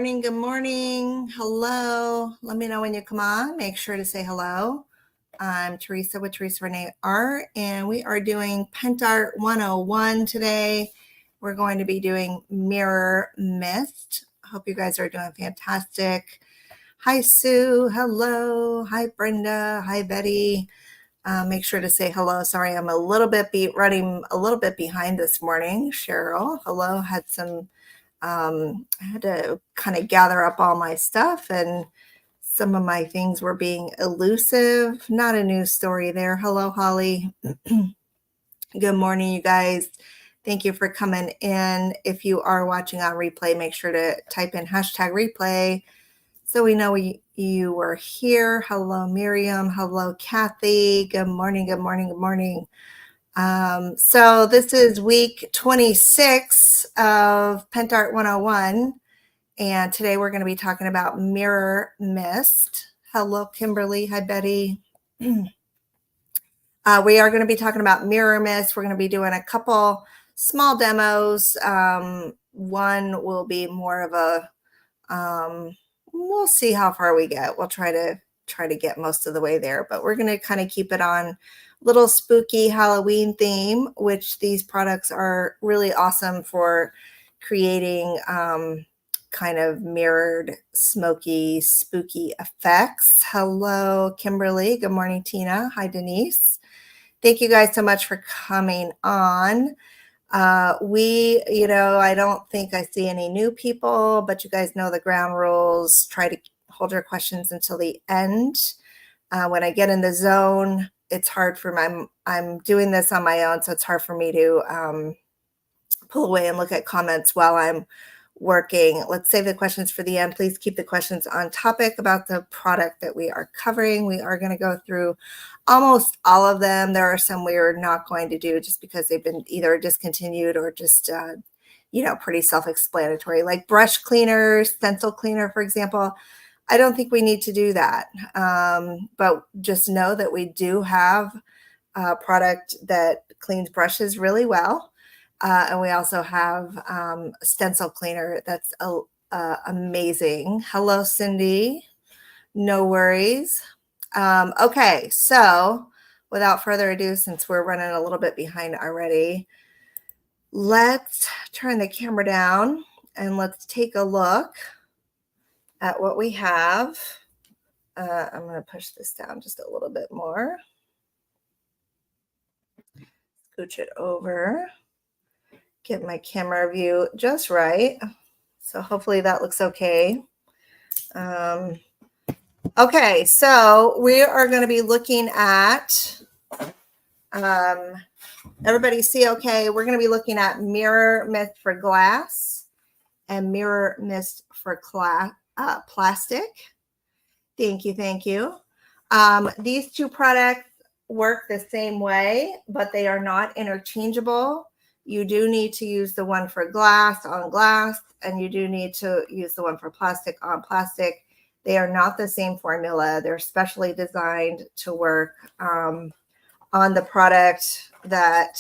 morning. Good morning. Hello. Let me know when you come on. Make sure to say hello. I'm Teresa with Teresa Renee Art, and we are doing Pentart 101 today. We're going to be doing Mirror Mist. I hope you guys are doing fantastic. Hi, Sue. Hello. Hi, Brenda. Hi, Betty. Make sure to say hello. Sorry, I'm a little bit running a little bit behind this morning. Cheryl, hello. I had to kind of gather up all my stuff, and some of my things were being elusive. Not a news story there. Hello, Holly. Good morning, you guys. Thank you for coming in. If you are watching on replay, make sure to type in hashtag replay so we know you were here. Hello, Miriam. Hello, Kathy. Good morning. Good morning. Good morning. So this is week 26 of Pentart 101, and today we're going to be talking about Mirror Mist. Hello, Kimberly. Hi, Betty. We are going to be talking about Mirror Mist. We're going to be doing a couple small demos. One will be more of a, we'll see how far we get. We'll try to get most of the way there, but we're going to kind of keep it on little spooky Halloween theme, which these products are really awesome for creating kind of mirrored, smoky, spooky effects. Hello, Kimberly. Good morning, Tina. Hi, Denise. Thank you guys so much for coming on. I don't think I see any new people, but you guys know the ground rules. Try to hold your questions until the end. When I get in the zone, it's hard for I'm doing this on my own, so it's hard for me to pull away and look at comments while I'm working. Let's save the questions for the end. Please keep the questions on topic about the product that we are covering. We are going to go through almost all of them. There are some we are not going to do just because they've been either discontinued or just, pretty self-explanatory, like brush cleaners, stencil cleaner, for example. I don't think we need to do that. But just know that we do have a product that cleans brushes really well. And we also have a stencil cleaner that's amazing. Hello, Cindy. No worries. Okay, so without further ado, since we're running a little bit behind already, let's turn the camera down and let's take a look at what we have. I'm going to push this down just a little bit more. Scooch it over. Get my camera view just right. So hopefully that looks okay. Okay, so we are going to be looking at, everybody see okay? We're going to be looking at Mirror Mist for glass and Mirror Mist for plastic. Thank you. These two products work the same way, but they are not interchangeable. You do need to use the one for glass on glass, and you do need to use the one for plastic on plastic. They are not the same formula. They're specially designed to work on the product that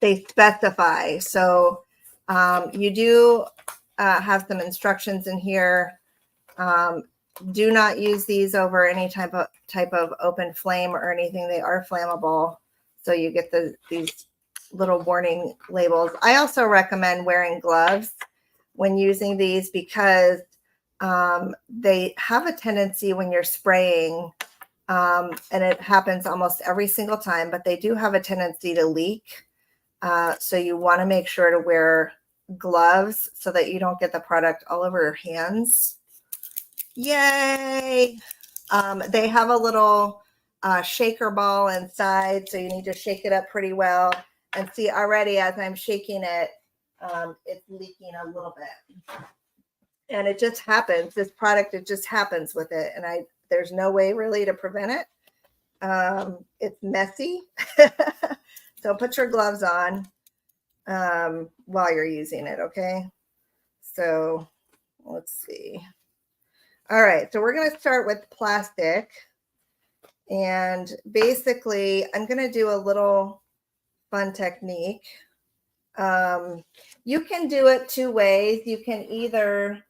they specify. So you do have some instructions in here. Do not use these over any type of open flame or anything. They are flammable. So you get these little warning labels. I also recommend wearing gloves when using these because they have a tendency when you're spraying, and it happens almost every single time, but they do have a tendency to leak. So you want to make sure to wear gloves so that you don't get the product all over your hands. Yay! They have a little shaker ball inside, so you need to shake it up pretty well. And see, already as I'm shaking it, it's leaking a little bit. And it just happens. This product, it just happens with it. And there's no way really to prevent it. It's messy. So put your gloves on while you're using it, okay? So let's see. All right, so we're going to start with plastic. And basically, I'm going to do a little fun technique. You can do it two ways. You can either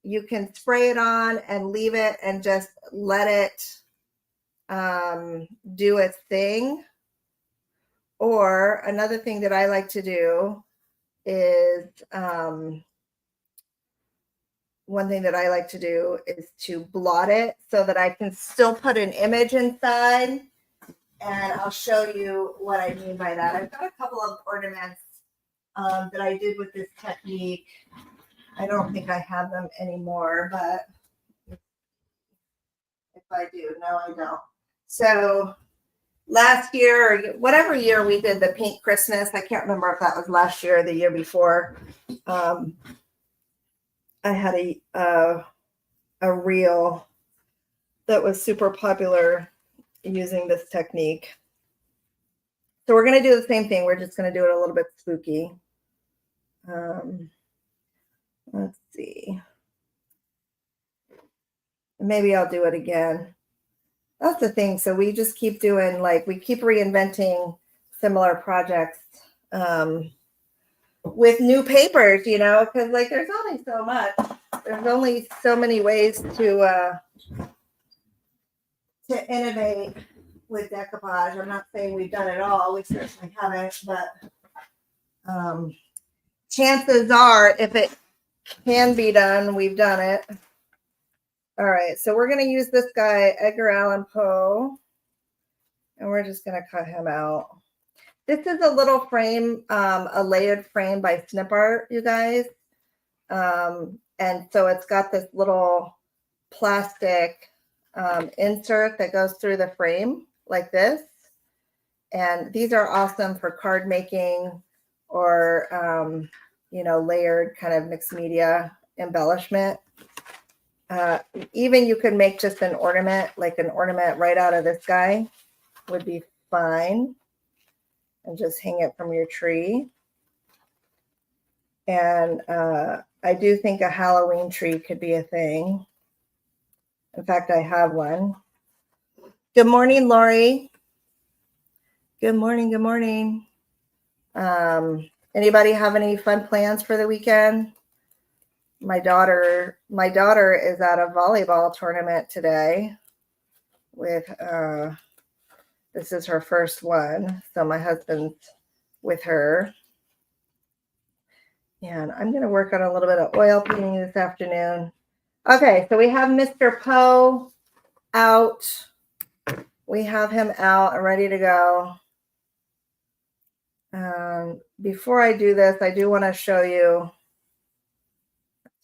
you can spray it on and leave it and just let it do its thing. Or another thing that I like to do is one thing that I like to do is to blot it so that I can still put an image inside. And I'll show you what I mean by that. I've got a couple of ornaments that I did with this technique. I don't think I have them anymore, but if I do, no, I don't. So last year, or whatever year we did the pink Christmas, I can't remember if that was last year or the year before. I had a reel that was super popular using this technique. So we're going to do the same thing. We're just going to do it a little bit spooky. Let's see. Maybe I'll do it again. That's the thing. So we just keep doing, like, we keep reinventing similar projects with new papers, you know, because like there's only so much. There's only so many ways to innovate with decoupage. I'm not saying we've done it all. We certainly haven't, but chances are, if it can be done, we've done it. All right, so we're going to use this guy, Edgar Allan Poe, and we're just going to cut him out. This is a little frame, a layered frame by Pentart, you guys. And so it's got this little plastic insert that goes through the frame like this. And these are awesome for card making or, you know, layered kind of mixed media embellishment. Even you could make just an ornament, like an ornament right out of this guy would be fine. And just hang it from your tree. And I do think a Halloween tree could be a thing. In fact, I have one. Good morning, Lori. Good morning. Good morning. Anybody have any fun plans for the weekend? My daughter is at a volleyball tournament today with this is her first one. So my husband's with her. And I'm going to work on a little bit of oil painting this afternoon. Okay, so we have Mr. Poe out. We have him out and ready to go. Before I do this, I do want to show you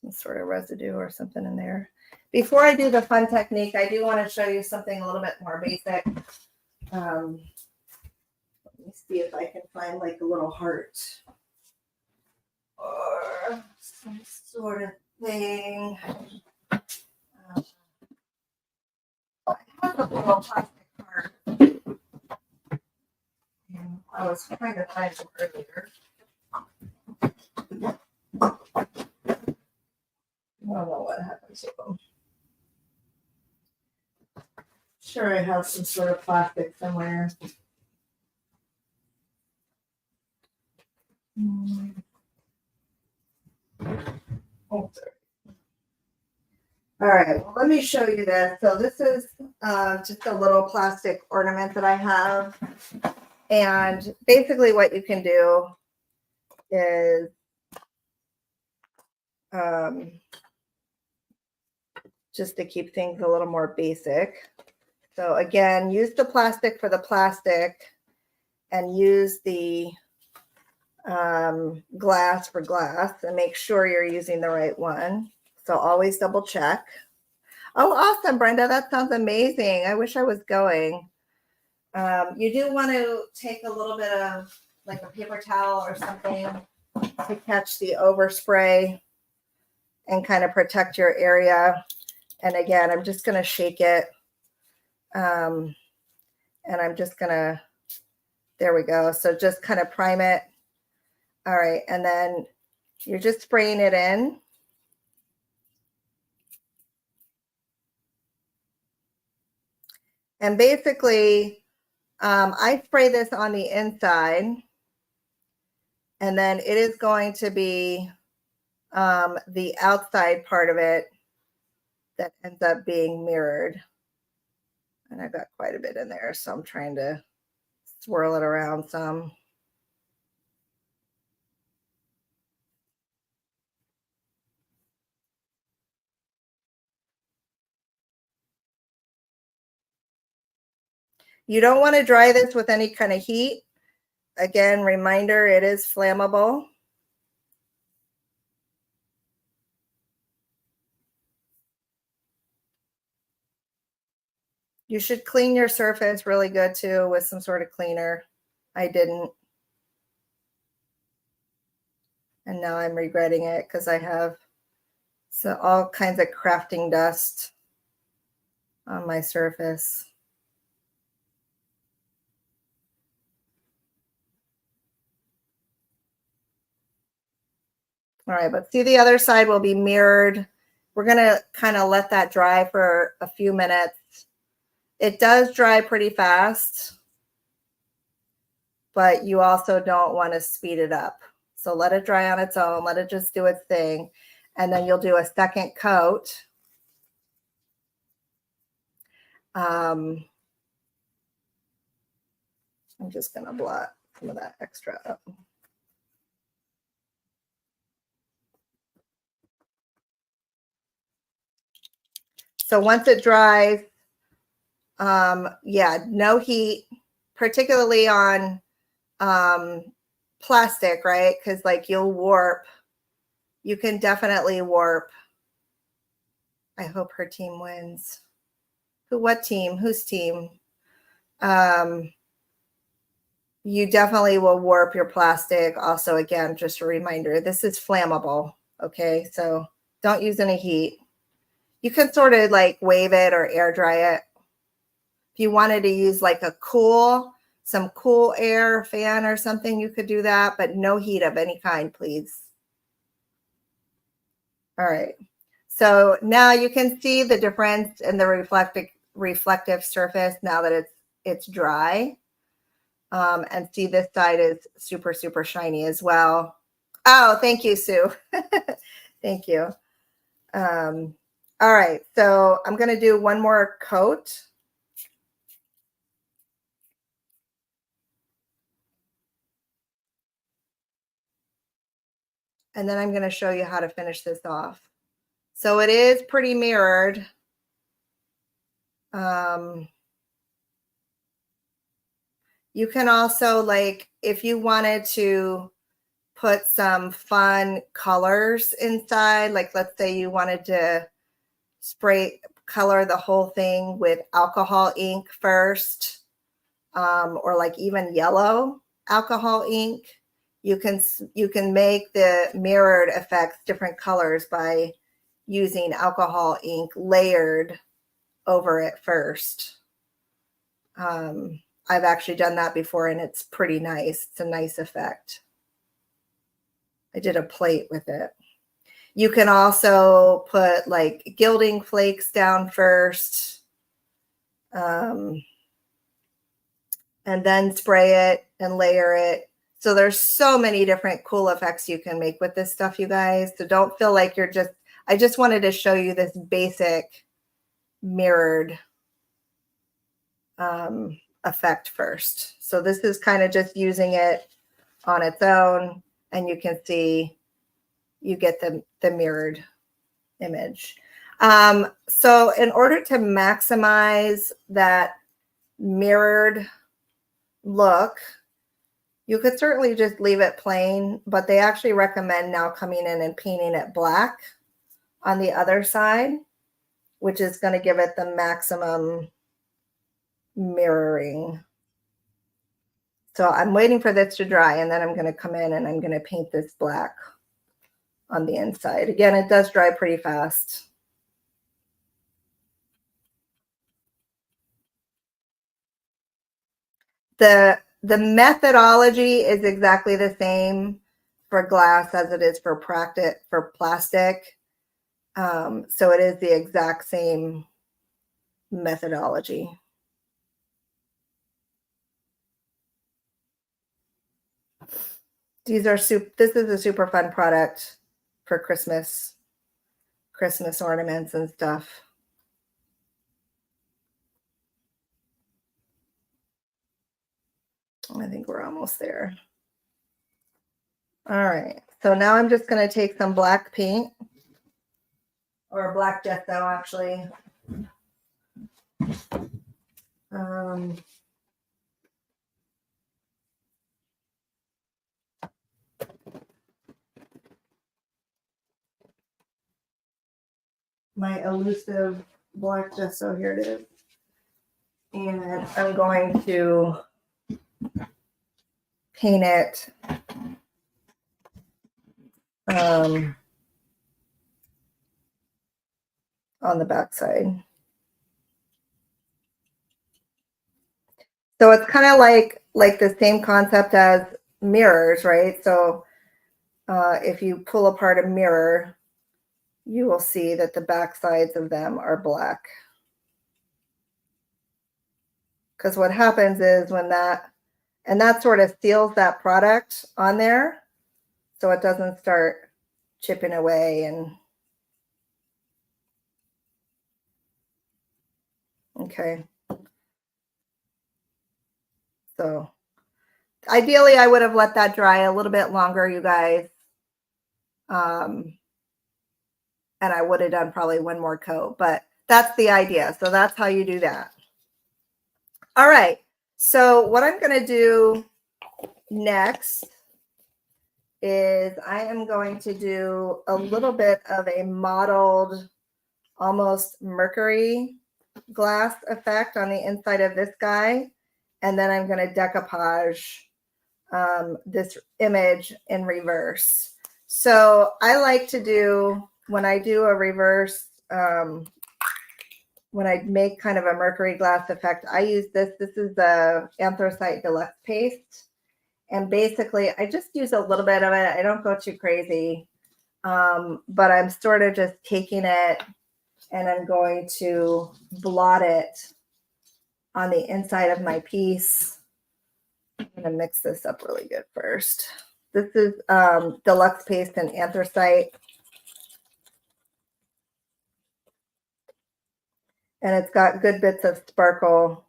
some sort of residue or something in there. Before I do the fun technique, I do want to show you something a little bit more basic. Let me see if I can find like a little heart or some sort of thing. I have a little plastic heart. I was trying to find them earlier. I don't know what happened to them. Sure, I have some sort of plastic somewhere. Oh, sorry. All right, well, let me show you this. So this is just a little plastic ornament that I have. And basically what you can do is just to keep things a little more basic. So again, use the plastic for the plastic and use the glass for glass and make sure you're using the right one. So always double check. Oh, awesome, Brenda. That sounds amazing. I wish I was going. You do want to take a little bit of like a paper towel or something to catch the overspray and kind of protect your area. And again, I'm just going to shake it. And I'm just going to, there we go. So just kind of prime it. All right. And then you're just spraying it in. And basically, I spray this on the inside. And then it is going to be the outside part of it that ends up being mirrored. And I've got quite a bit in there, so I'm trying to swirl it around some. You don't want to dry this with any kind of heat. Again, reminder, it is flammable. You should clean your surface really good too with some sort of cleaner. I didn't. And now I'm regretting it because I have all kinds of crafting dust on my surface. All right, but see, the other side will be mirrored. We're going to kind of let that dry for a few minutes. It does dry pretty fast, but you also don't want to speed it up. So let it dry on its own. Let it just do its thing. And then you'll do a second coat. I'm just going to blot some of that extra up. So once it dries, yeah, no heat, particularly on plastic, right? Because like you'll warp. You can definitely warp. I hope her team wins. What team? Whose team? You definitely will warp your plastic. Also, again, just a reminder, this is flammable. Okay, so don't use any heat. You can sort of like wave it or air dry it. If you wanted to use like some cool air fan or something, you could do that, but no heat of any kind, please. All right. So now you can see the difference in the reflective surface now that it's dry. And see, this side is super, super shiny as well. Oh, thank you, Sue. Thank you. All right, so I'm going to do one more coat. And then I'm going to show you how to finish this off. So it is pretty mirrored. You can also, like, if you wanted to put some fun colors inside, like let's say you wanted to color the whole thing with alcohol ink first, or like even yellow alcohol ink, you can make the mirrored effects different colors by using alcohol ink layered over it first. I've actually done that before and it's pretty nice. It's a nice effect. I did a plate with it. You can also put like gilding flakes down first, and then spray it and layer it. So there's so many different cool effects you can make with this stuff, you guys. So don't feel like I just wanted to show you this basic mirrored effect first. So this is kind of just using it on its own, and you can see you get the mirrored image. So in order to maximize that mirrored look, you could certainly just leave it plain, but they actually recommend now coming in and painting it black on the other side, which is going to give it the maximum mirroring. So I'm waiting for this to dry, and then I'm going to come in and I'm going to paint this black on the inside. Again, it does dry pretty fast. The methodology is exactly the same for glass as it is for plastic. So it is the exact same methodology. These are this is a super fun product for Christmas ornaments and stuff. I think we're almost there. All right, so now I'm just going to take some black paint, or black gesso actually. My elusive black gesso, here it is. And I'm going to paint it on the back side. So it's kind of like the same concept as mirrors, right? So if you pull apart a mirror, you will see that the back sides of them are black. Because what happens is when that sort of seals that product on there, so it doesn't start chipping away. And okay, so ideally I would have let that dry a little bit longer, you guys, and I would have done probably one more coat, but that's the idea. So that's how you do that. All right, so what I'm going to do next is I am going to do a little bit of a mottled, almost mercury glass effect on the inside of this guy. And then I'm going to decoupage this image in reverse. So I like to do, when I do a reverse, when I make kind of a mercury glass effect, I use this. This is the Anthracite Deluxe paste. And basically, I just use a little bit of it. I don't go too crazy, but I'm sort of just taking it and I'm going to blot it on the inside of my piece. I'm going to mix this up really good first. This is Deluxe paste and anthracite. And it's got good bits of sparkle.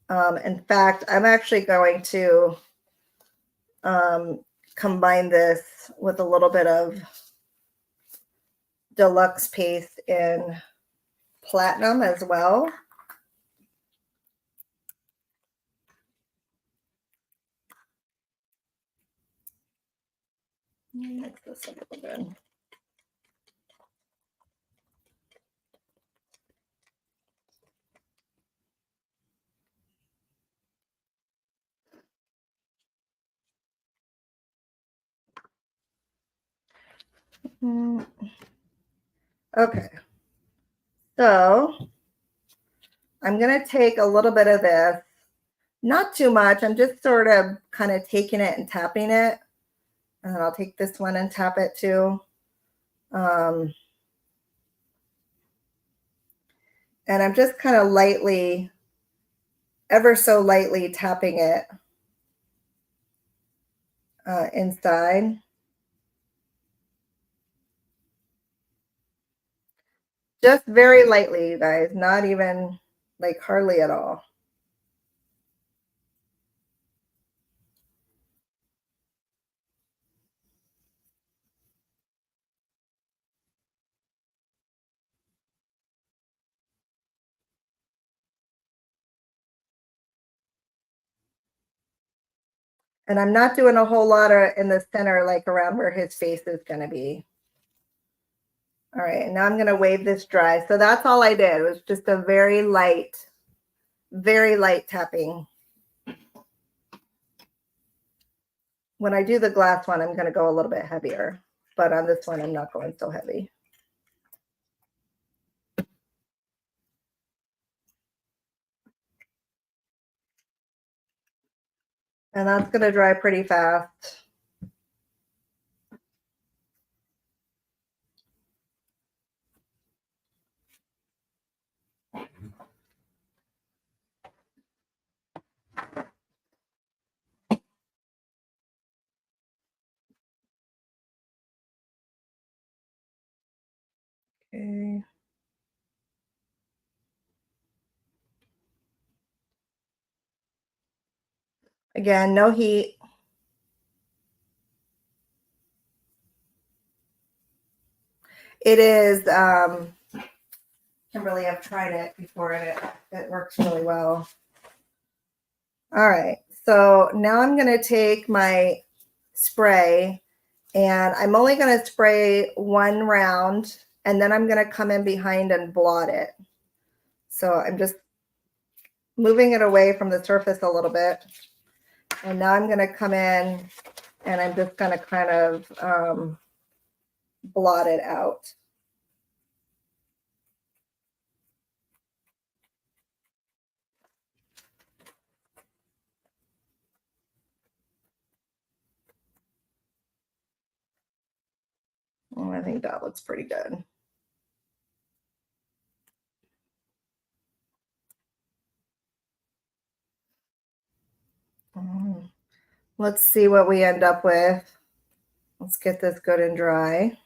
In fact, I'm actually going to combine this with a little bit of Deluxe paste in platinum as well. Mix this up a little bit. Okay, so I'm going to take a little bit of this, not too much. I'm just sort of kind of taking it and tapping it. And then I'll take this one and tap it too. And I'm just kind of lightly, ever so lightly tapping it inside. Just very lightly, you guys, not even like hardly at all. And I'm not doing a whole lot in the center, like around where his face is going to be. All right, and now I'm going to wave this dry. So that's all I did. It was just a very light tapping. When I do the glass one, I'm going to go a little bit heavier, but on this one, I'm not going so heavy. And that's going to dry pretty fast. Okay. Again, no heat. It is, Kimberly, I've tried it before and it works really well. All right, so now I'm going to take my spray and I'm only going to spray one round and then I'm going to come in behind and blot it. So I'm just moving it away from the surface a little bit. And now I'm going to come in and I'm just going to kind of blot it out. Oh, I think that looks pretty good. Let's see what we end up with. Let's get this good and dry.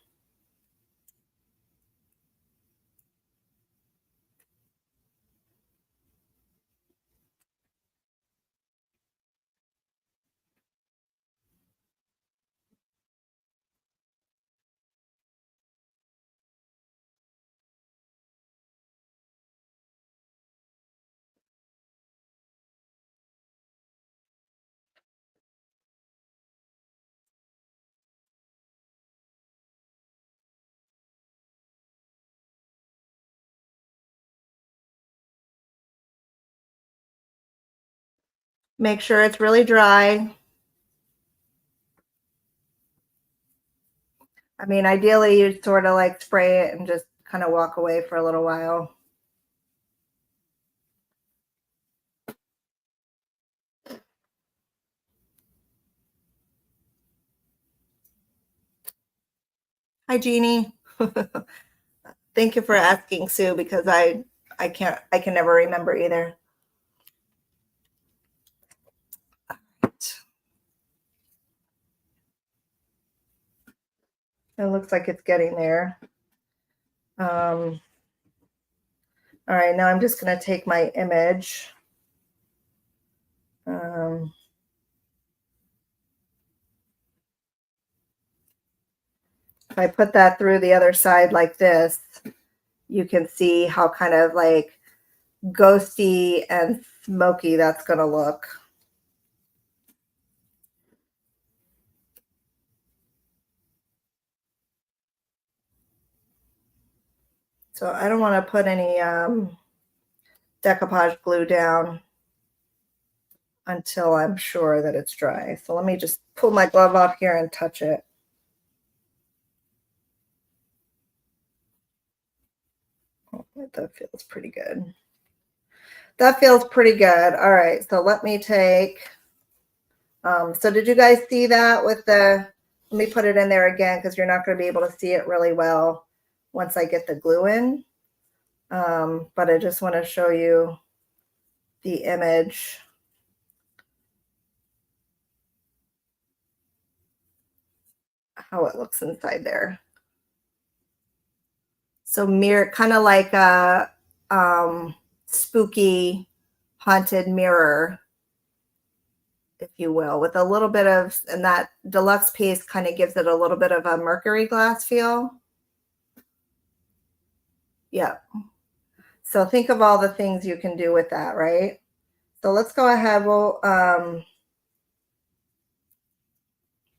Make sure it's really dry. I mean, ideally you'd sort of like spray it and just kind of walk away for a little while. Hi, Jeannie. Thank you for asking, Sue, because I can never remember either. It looks like it's getting there. All right, now I'm just going to take my image. If I put that through the other side like this, you can see how kind of like ghosty and smoky that's going to look. So I don't want to put any decoupage glue down until I'm sure that it's dry. So let me just pull my glove off here and touch it. Oh, that feels pretty good. That feels pretty good. All right, so let me take, so did you guys see that with the, let me put it in there again because you're not going to be able to see it really well once I get the glue in. But I just want to show you the image. How it looks inside there. So mirror, kind of like a spooky haunted mirror, if you will, with a little bit of, and that deluxe piece kind of gives it a little bit of a mercury glass feel. Yeah. So think of all the things you can do with that, right? So let's go ahead.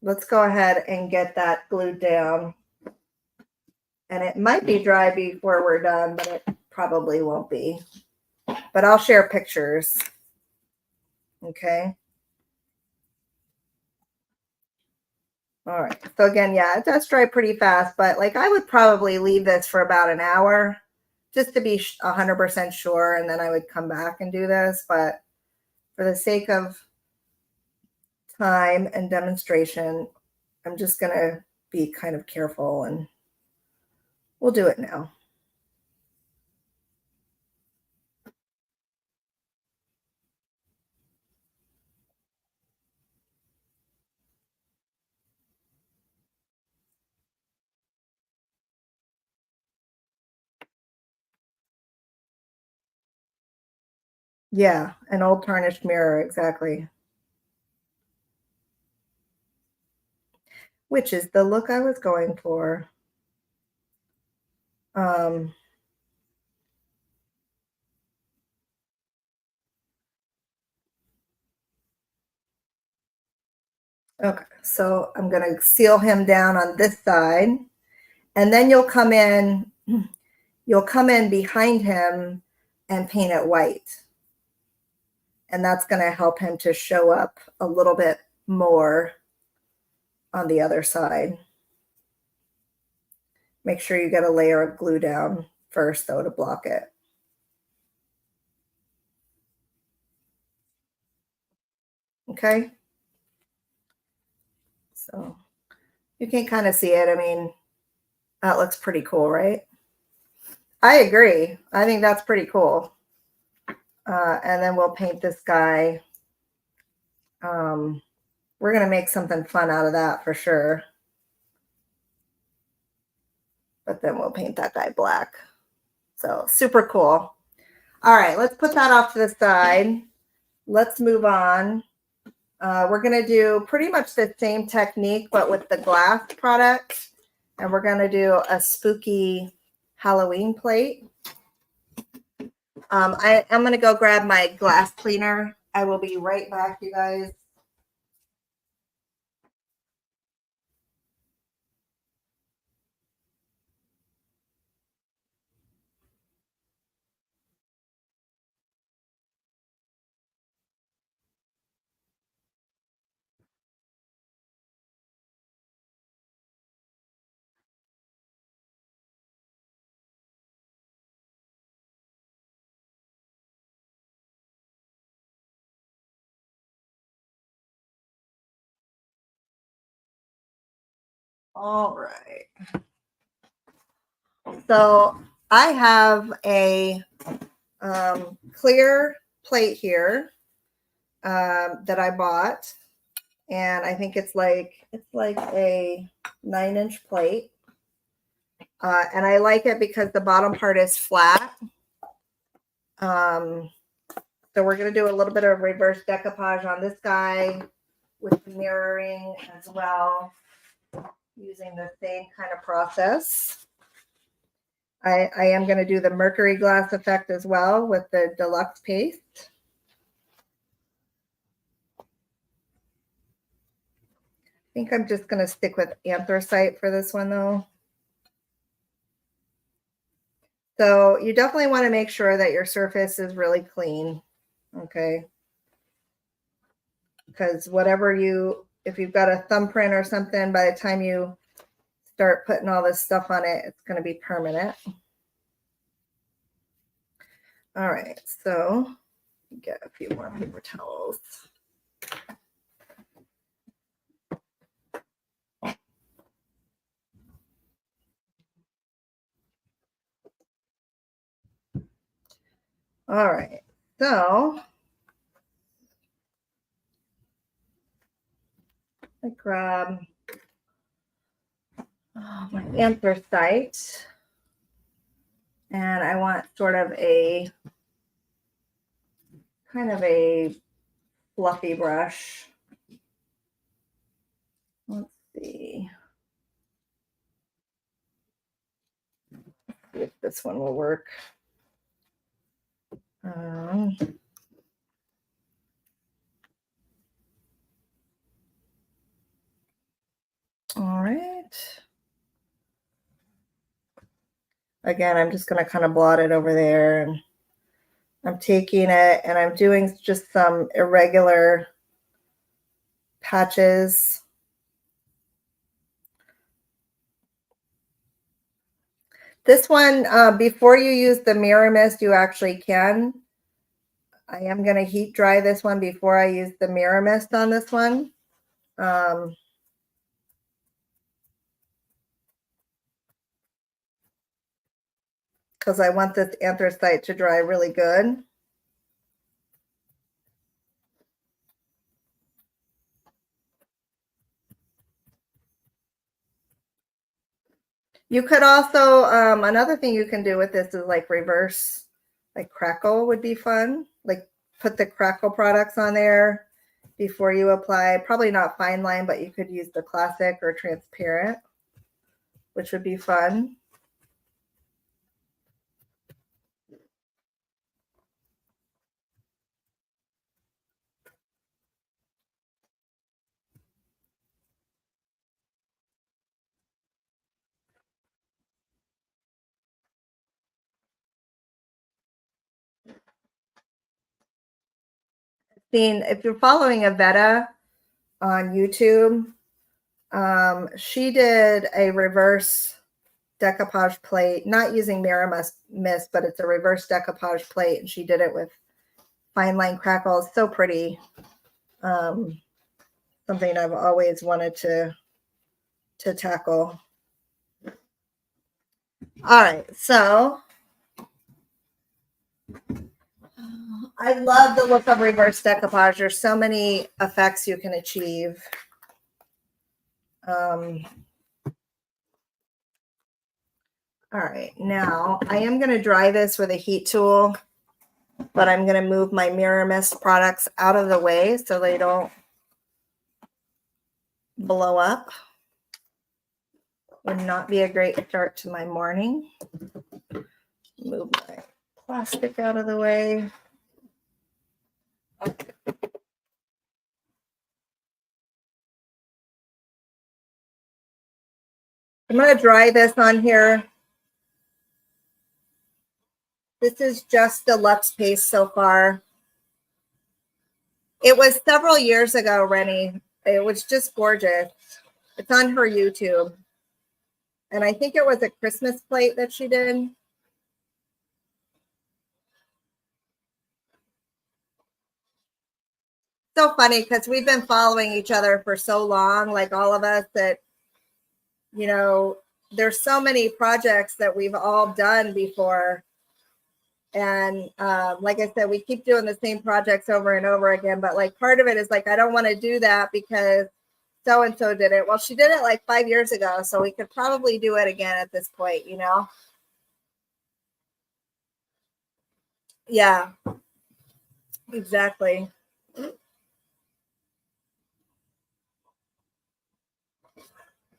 Let's go ahead and get that glued down. And it might be dry before we're done, but it probably won't be. But I'll share pictures. Okay. All right. So again, yeah, it does dry pretty fast, but like I would probably leave this for about an hour just to be 100% sure. And then I would come back and do this. But for the sake of time and demonstration, I'm just going to be kind of careful and we'll do it now. Yeah, an old tarnished mirror, exactly. Which is the look I was going for. Um, okay, so I'm going to seal him down on this side, and then you'll come in behind him and paint it white. And that's going to help him to show up a little bit more on the other side. Make sure you get a layer of glue down first, though, to block it. Okay. So you can kind of see it. I mean, that looks pretty cool, right? I agree. I think that's pretty cool. And then we'll paint this guy. We're going to make something fun out of that for sure. But then we'll paint that guy black. So super cool. All right, let's put that off to the side. Let's move on. We're going to do pretty much the same technique, but with the glass product. And we're going to do a spooky Halloween plate. I'm going to go grab my glass cleaner. I will be right back, you guys. All right. So I have a clear plate here that I bought, and I think it's like a 9-inch plate, and I like it because the bottom part is flat. So we're going to do a little bit of reverse decoupage on this guy with mirroring as well, using the same kind of process. I am going to do the mercury glass effect as well with the deluxe paste. I think I'm just going to stick with anthracite for this one though. So you definitely want to make sure that your surface is really clean, okay? Because if you've got a thumbprint or something, by the time you start putting all this stuff on it, it's going to be permanent. All right, so get a few more paper towels. All right, so I grab my anthracite, and I want sort of a kind of a fluffy brush. Let's see if this one will work. All right. Again, I'm just going to kind of blot it over there, and I'm taking it and I'm doing just some irregular patches. This one, before you use the mirror mist, you actually can. I am going to heat dry this one before I use the mirror mist on this one. Because I want this anthracite to dry really good. You could also, another thing you can do with this is like reverse, like crackle would be fun. Like put the crackle products on there before you apply. Probably not fine line, but you could use the classic or transparent, which would be fun. If you're following Avetta on YouTube, she did a reverse decoupage plate, not using Mirror Mist, but it's a reverse decoupage plate, and she did it with fine line crackles. So pretty. Something I've always wanted to tackle. All right, so I love the look of reverse decoupage. There's so many effects you can achieve. All right, now I am going to dry this with a heat tool, but I'm going to move my Mirror Mist products out of the way so they don't blow up. Would not be a great start to my morning. Move my plastic out of the way. I'm going to dry this on here. This is just the Luxe paste so far. It was several years ago, Rennie. It was just gorgeous. It's on her YouTube. And I think it was a Christmas plate that she did. So funny because we've been following each other for so long, like all of us, that, you know, there's so many projects that we've all done before. And like I said, we keep doing the same projects over and over again. But like part of it is like, I don't want to do that because so-and-so did it. Well, she did it like 5 years ago. So we could probably do it again at this point, you know? Yeah, exactly.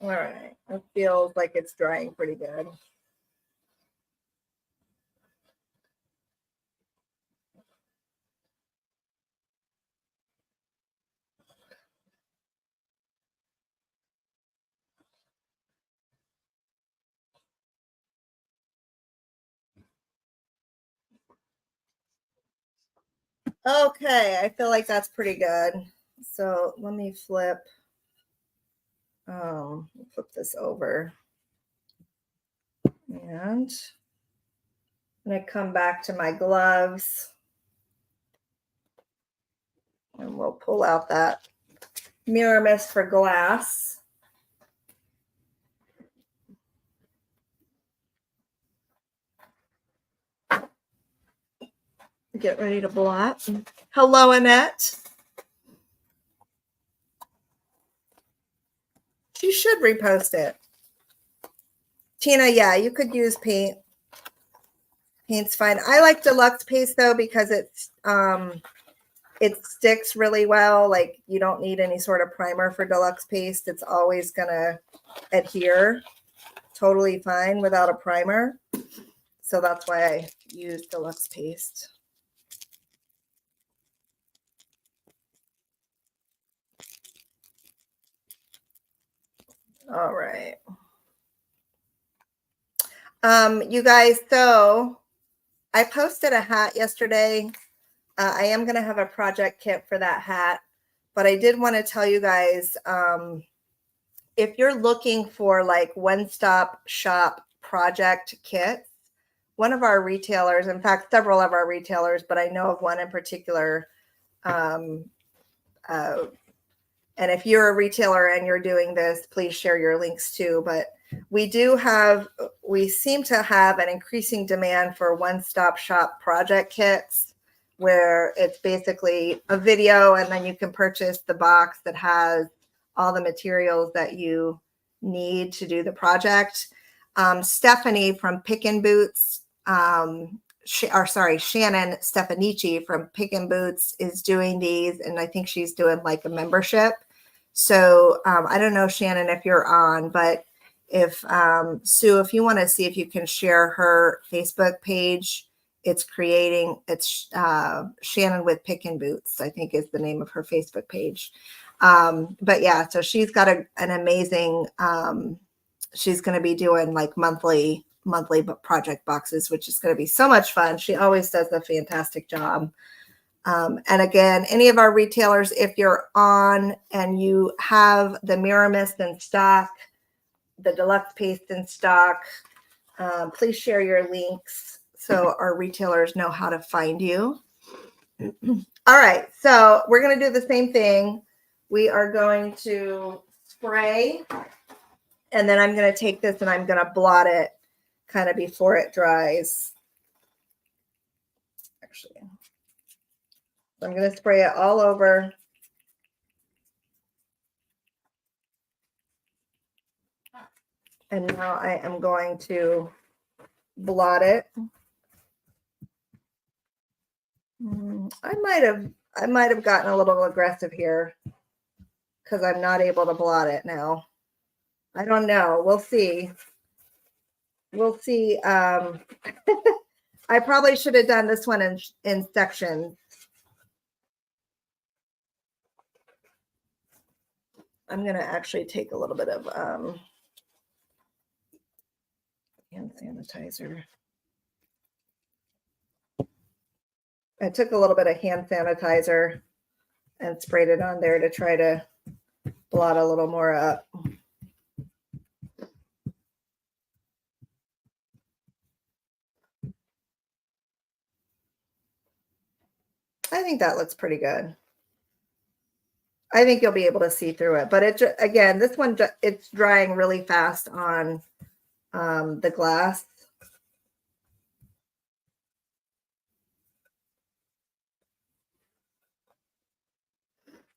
All right. It feels like it's drying pretty good. Okay, I feel like that's pretty good. So let me flip this over. And I'm going to come back to my gloves. And we'll pull out that Mirror Mist for glass. Get ready to blot. Hello, Annette. She should repost it. Tina, yeah, you could use paint. Paint's fine. I like Deluxe paste though because it sticks really well. Like you don't need any sort of primer for Deluxe paste. It's always gonna adhere totally fine without a primer. So that's why I use Deluxe paste. All right. You guys, so I posted a hat yesterday. I am going to have a project kit for that hat, but I did want to tell you guys, if you're looking for like one-stop shop project kits, one of our retailers, in fact, several of our retailers, but I know of one in particular, and if you're a retailer and you're doing this, please share your links too. But we seem to have an increasing demand for one-stop shop project kits where it's basically a video and then you can purchase the box that has all the materials that you need to do the project. Stephanie from Pick and Boots Shannon Stefanici from Pick and Boots is doing these, and I think she's doing like a membership. So I don't know, Shannon, if you're on, but if Sue, if you want to see if you can share her Facebook page, it's Shannon with Pick and Boots, I think is the name of her Facebook page. But yeah, so she's got an amazing, she's going to be doing like monthly project boxes, which is going to be so much fun. She always does a fantastic job. And again, any of our retailers, if you're on and you have the Miramis in stock, the deluxe paste in stock, please share your links so our retailers know how to find you. All right, so we're going to do the same thing. We are going to spray, and then I'm going to take this and I'm going to blot it kind of before it dries. Actually, I'm going to spray it all over. And now I am going to blot it. I might have gotten a little aggressive here because I'm not able to blot it now. I don't know. We'll see. We'll see. I probably should have done this one in sections. I'm going to actually take a little bit of hand sanitizer. I took a little bit of hand sanitizer and sprayed it on there to try to blot a little more up. I think that looks pretty good. I think you'll be able to see through it, but it again, this one, it's drying really fast on the glass.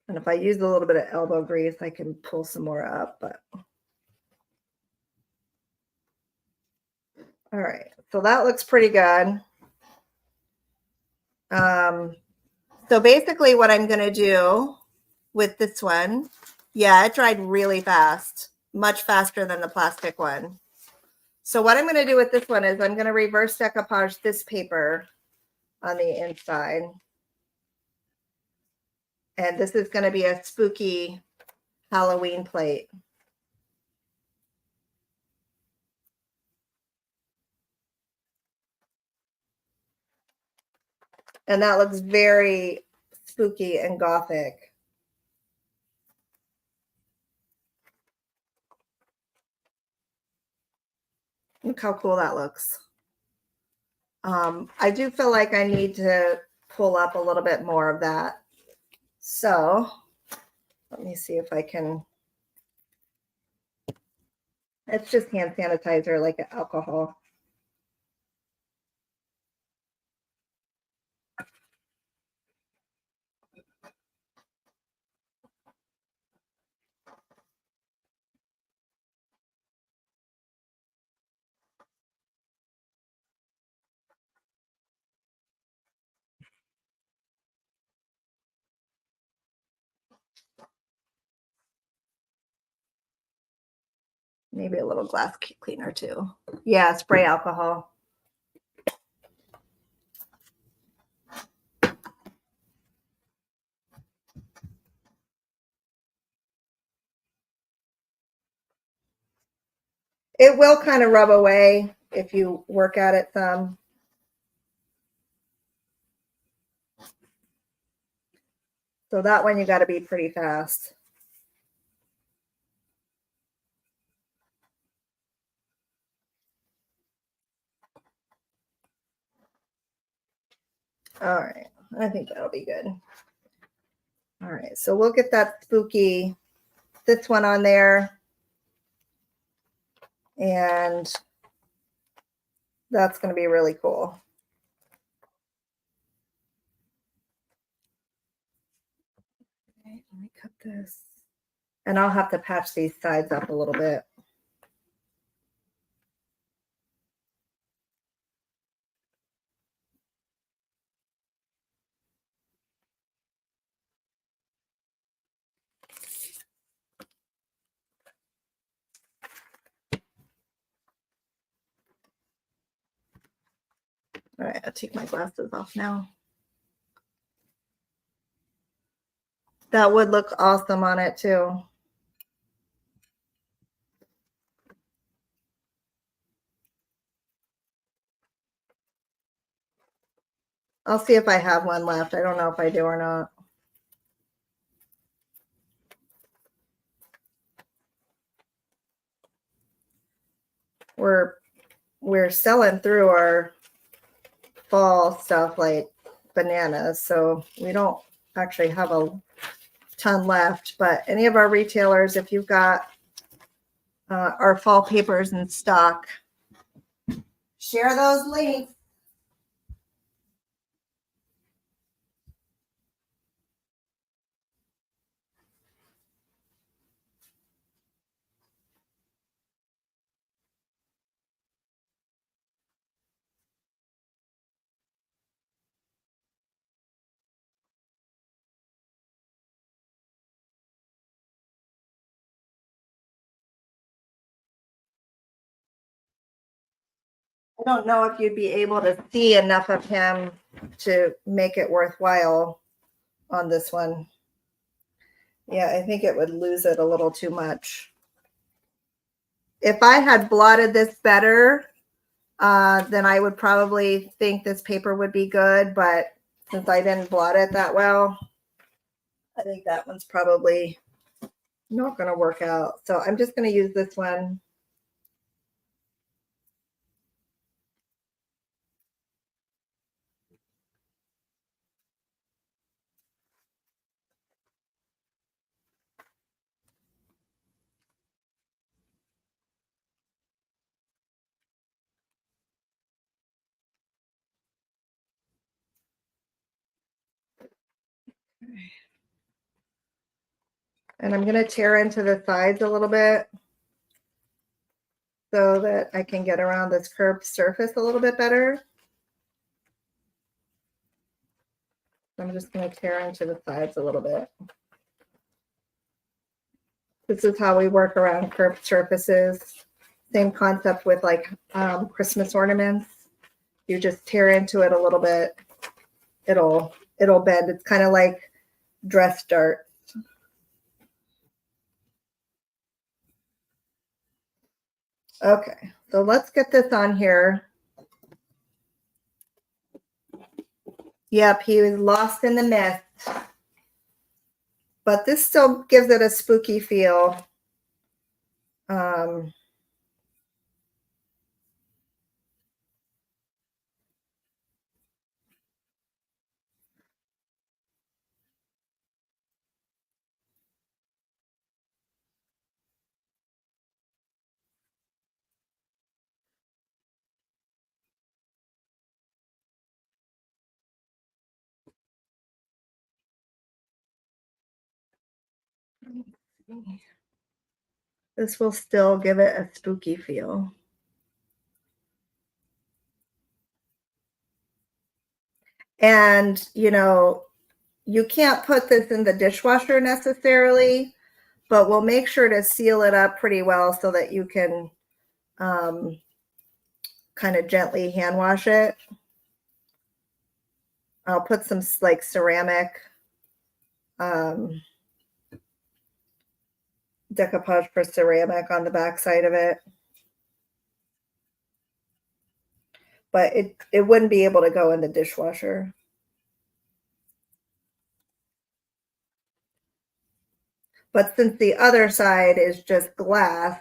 And if I use a little bit of elbow grease, I can pull some more up, but. All right, so that looks pretty good. So basically what I'm gonna do with this one, yeah, it dried really fast, much faster than the plastic one. So what I'm gonna do with this one is I'm gonna reverse decoupage this paper on the inside. And this is gonna be a spooky Halloween plate. And that looks very spooky and gothic. Look how cool that looks. I do feel like I need to pull up a little bit more of that. So let me see if I can. It's just hand sanitizer, like alcohol. Maybe a little glass cleaner too. Yeah, spray alcohol. It will kind of rub away if you work at it some. So that one you got to be pretty fast. All right, I think that'll be good. All right, so we'll get that spooky, this one on there. And that's going to be really cool. Okay, let me cut this. And I'll have to patch these sides up a little bit. All right, I'll take my glasses off now. That would look awesome on it too. I'll see if I have one left. I don't know if I do or not. We're selling through our fall stuff like bananas, so we don't actually have a ton left. But any of our retailers, if you've got our fall papers in stock, share those links. I don't know if you'd be able to see enough of him to make it worthwhile on this one. Yeah, I think it would lose it a little too much. If I had blotted this better, then I would probably think this paper would be good. But since I didn't blot it that well, I think that one's probably not going to work out. So I'm just going to use this one. And I'm going to tear into the sides a little bit so that I can get around this curved surface a little bit better. I'm just going to tear into the sides a little bit. This is how we work around curved surfaces. Same concept with like Christmas ornaments. You just tear into it a little bit. It'll bend. It's kind of like dress darts. Okay, so let's get this on here. Yep, he was lost in the mist. But this still gives it a spooky feel. This will still give it a spooky feel. And, you know, you can't put this in the dishwasher necessarily, but we'll make sure to seal it up pretty well so that you can kind of gently hand wash it. I'll put some like ceramic decoupage for ceramic on the back side of it. But it wouldn't be able to go in the dishwasher. But since the other side is just glass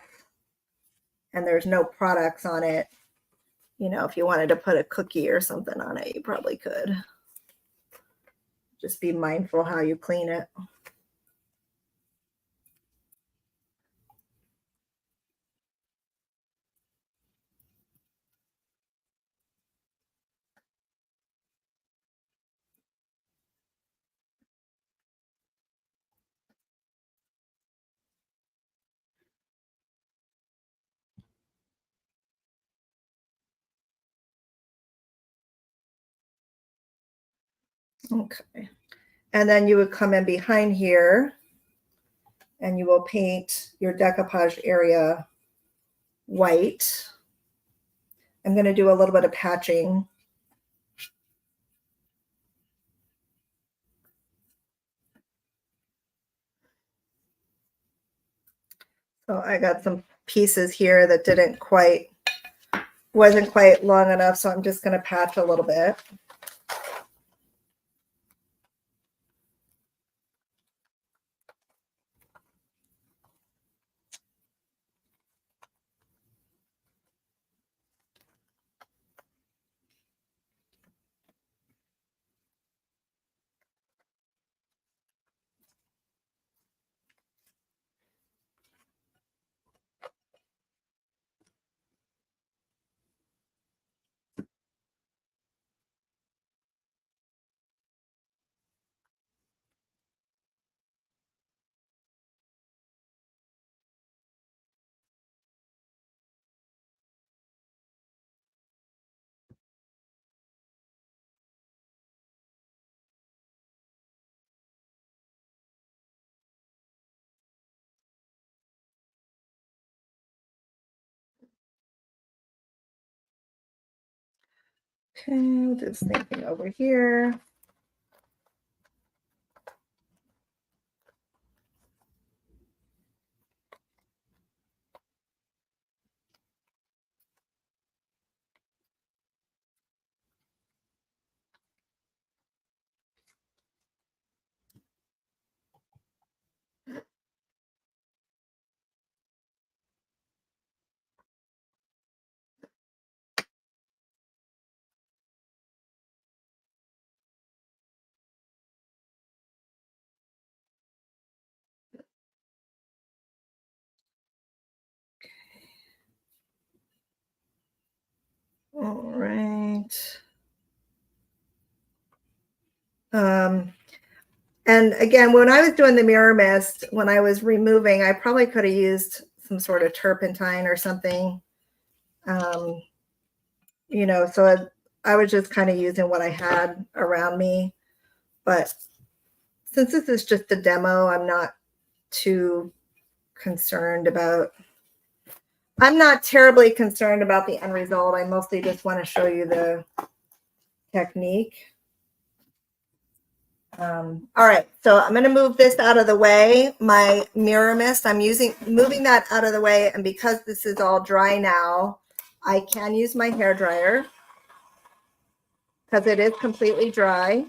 and there's no products on it, you know, if you wanted to put a cookie or something on it, you probably could. Just be mindful how you clean it. Okay. And then you would come in behind here and you will paint your decoupage area white. I'm going to do a little bit of patching So I got some pieces here that wasn't quite long enough, so I'm just going to patch a little bit. Okay, we'll do the same thing over here. All right. And again, when I was doing the mirror mist, when I was removing, I probably could have used some sort of turpentine or something. So I was just kind of using what I had around me. But since this is just a demo, I'm not too concerned about, I'm not terribly concerned about the end result. I mostly just want to show you the technique. All right, so I'm going to move this out of the way. My mirror mist, moving that out of the way. And because this is all dry now, I can use my hair dryer because it is completely dry.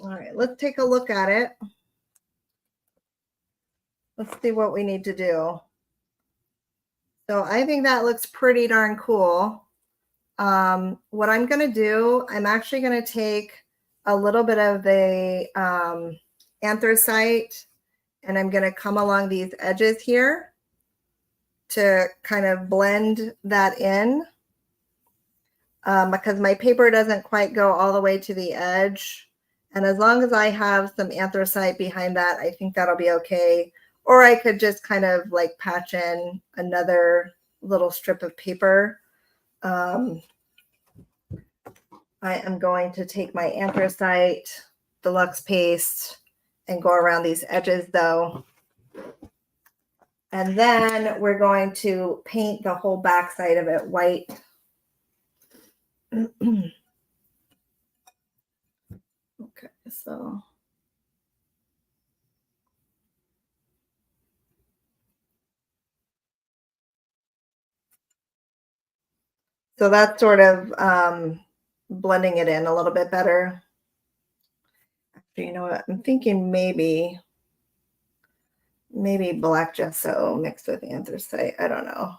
All right, let's take a look at it. Let's see what we need to do. So I think that looks pretty darn cool. What I'm going to do, I'm actually going to take a little bit of the anthracite and I'm going to come along these edges here to kind of blend that in because my paper doesn't quite go all the way to the edge. And as long as I have some anthracite behind that, I think that'll be okay. Or I could just kind of like patch in another little strip of paper. I am going to take my anthracite deluxe paste and go around these edges though. And then we're going to paint the whole back side of it white. Okay, so that's sort of blending it in a little bit better. Actually, you know what? I'm thinking maybe black gesso mixed with anthracite. I don't know.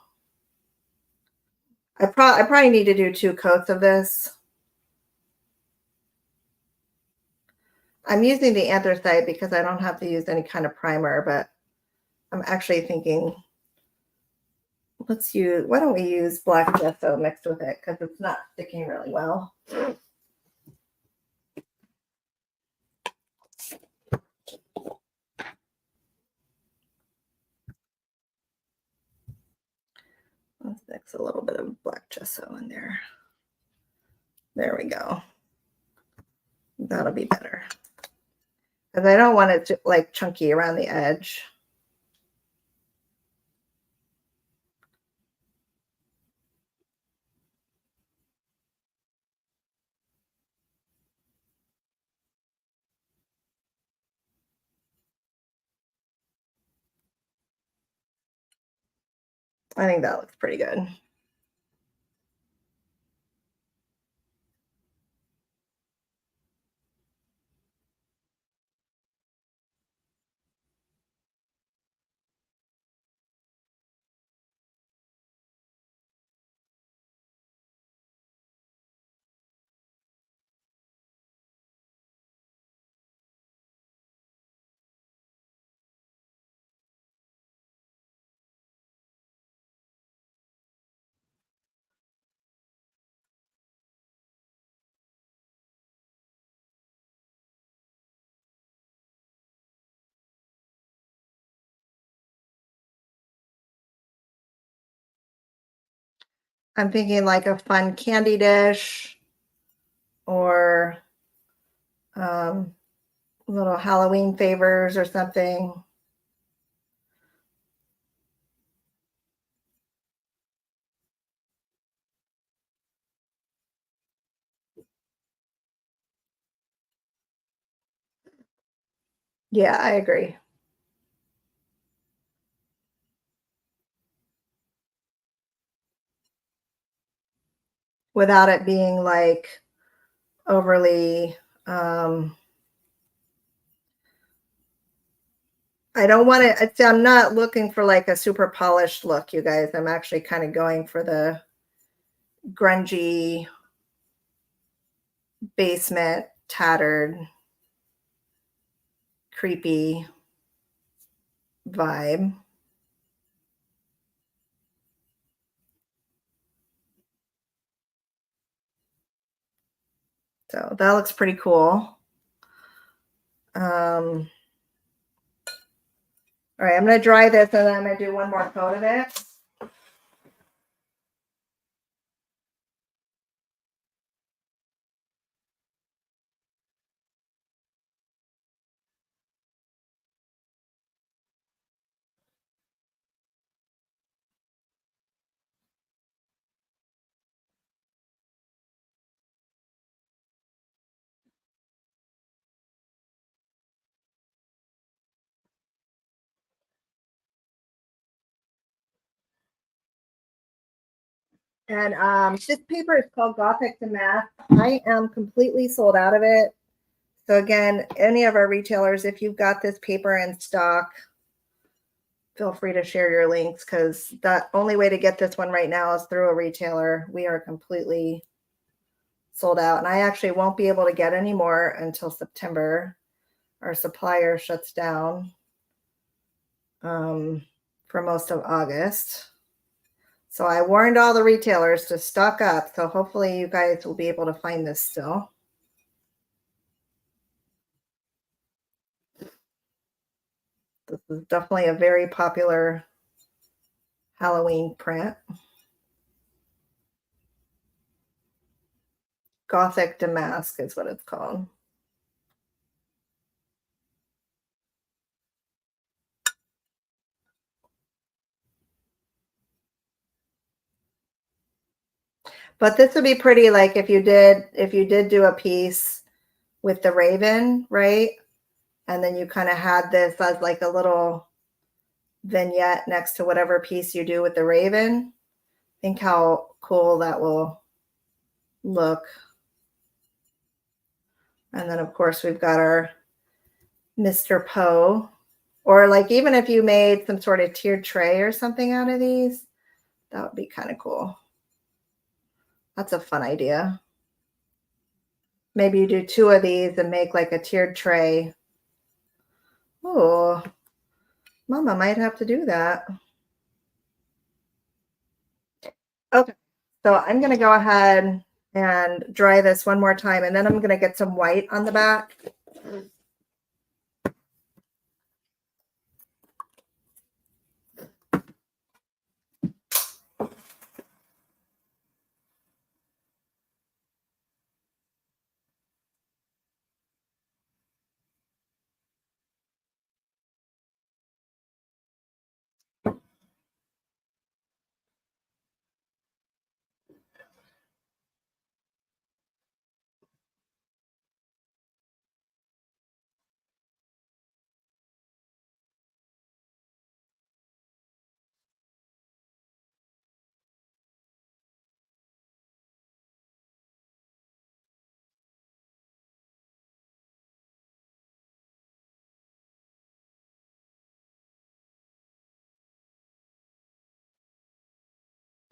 I probably need to do 2 coats of this. I'm using the anthracite because I don't have to use any kind of primer, but I'm actually thinking why don't we use black gesso mixed with it because it's not sticking really well. Let's mix a little bit of black gesso in there. There we go. That'll be better. Because I don't want it to like chunky around the edge. I think that looks pretty good. I'm thinking like a fun candy dish or little Halloween favors or something. Yeah, I agree. Without it being like overly I don't want to, I'm not looking for like a super polished look, you guys. I'm actually kind of going for the grungy, basement, tattered, creepy vibe. So that looks pretty cool. All right, I'm going to dry this and then I'm going to do one more coat of it. And this paper is called Gothic to Math. I am completely sold out of it. So again, any of our retailers, if you've got this paper in stock, feel free to share your links because the only way to get this one right now is through a retailer. We are completely sold out, and I actually won't be able to get any more until September. Our supplier shuts down for most of August. So I warned all the retailers to stock up. So hopefully you guys will be able to find this still. This is definitely a very popular Halloween print. Gothic Damask is what it's called. But this would be pretty, like if you did do a piece with the raven, right? And then you kind of had this as like a little vignette next to whatever piece you do with the raven. Think how cool that will look. And then of course we've got our Mr. Poe, or like even if you made some sort of tiered tray or something out of these, that would be kind of cool. That's a fun idea. Maybe you do 2 of these and make like a tiered tray. Oh, Mama might have to do that. Okay, so I'm going to go ahead and dry this one more time, and then I'm going to get some white on the back.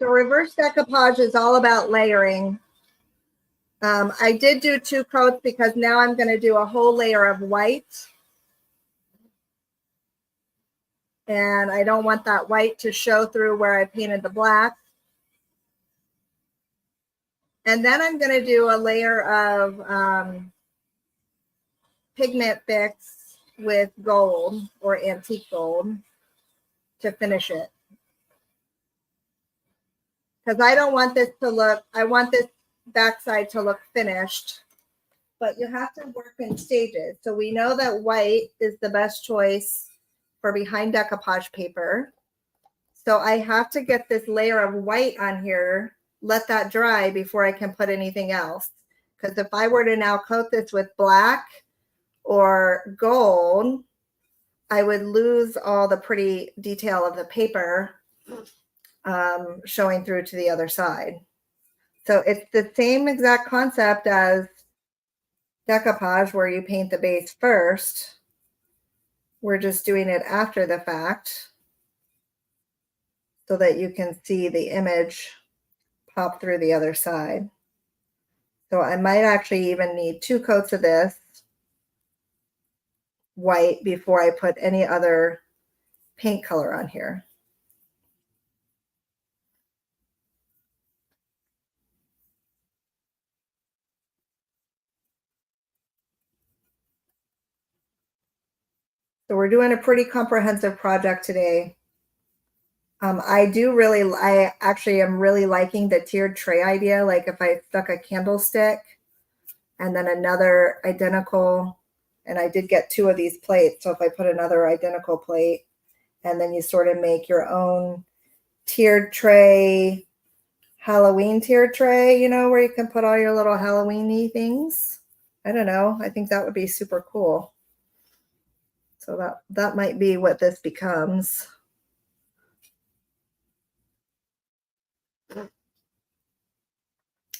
So reverse decoupage is all about layering. I did do 2 coats because now I'm going to do a whole layer of white. And I don't want that white to show through where I painted the black. And then I'm going to do a layer of pigment fix with gold or antique gold to finish it. Because I don't want this to look, I want this backside to look finished, but you have to work in stages. So we know that white is the best choice for behind decoupage paper. So I have to get this layer of white on here, let that dry before I can put anything else. Because if I were to now coat this with black or gold, I would lose all the pretty detail of the paper showing through to the other side. So it's the same exact concept as decoupage where you paint the base first. We're just doing it after the fact so that you can see the image pop through the other side. So I might actually even need 2 coats of this white before I put any other paint color on here. So we're doing a pretty comprehensive project today. I actually am really liking the tiered tray idea. Like if I stuck a candlestick and then another identical, and I did get 2 of these plates. So if I put another identical plate and then you sort of make your own tiered tray, Halloween tiered tray, you know, where you can put all your little Halloween-y things. I don't know. I think that would be super cool. So that might be what this becomes.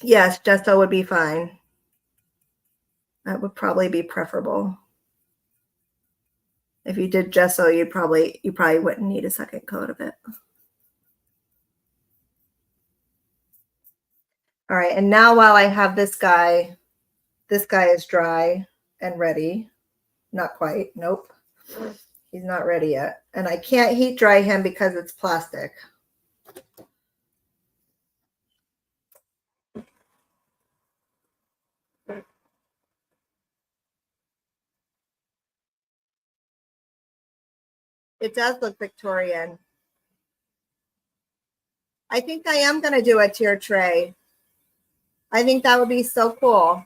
Yes, gesso would be fine. That would probably be preferable. If you did gesso, you probably wouldn't need a second coat of it. All right, and now while I have this guy is dry and ready. Not quite, nope. He's not ready yet. And I can't heat dry him because it's plastic. It does look Victorian. I think I am going to do a tier tray. I think that would be so cool.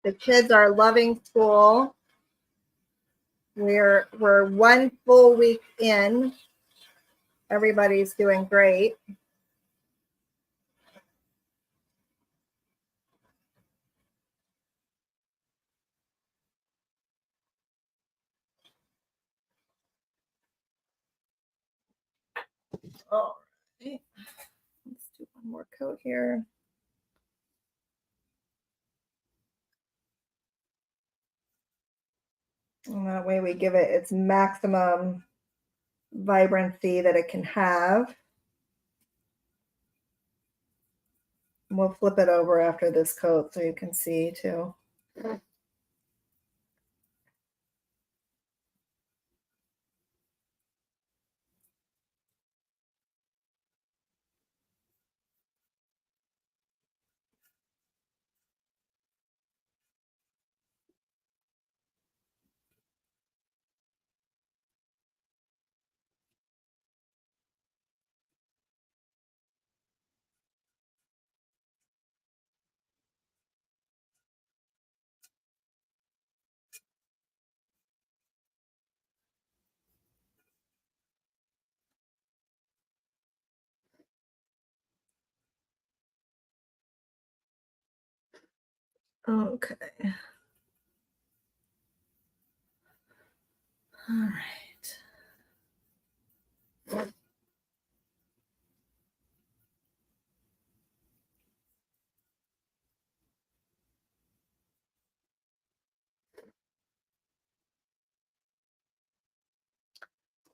The kids are loving school. We're 1 full week in. Everybody's doing great. All right. Let's do one more coat here. And that way we give it its maximum vibrancy that it can have. And we'll flip it over after this coat so you can see too. Okay. All right.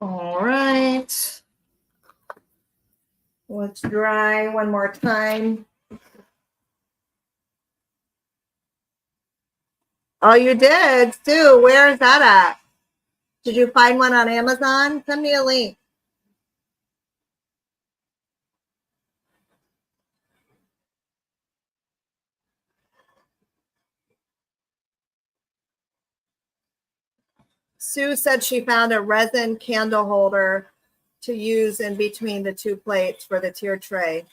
All right. Let's dry one more time. Oh, you did, Sue. Where is that at? Did you find one on Amazon? Send me a link. Sue said she found a resin candle holder to use in between the two plates for the tier tray.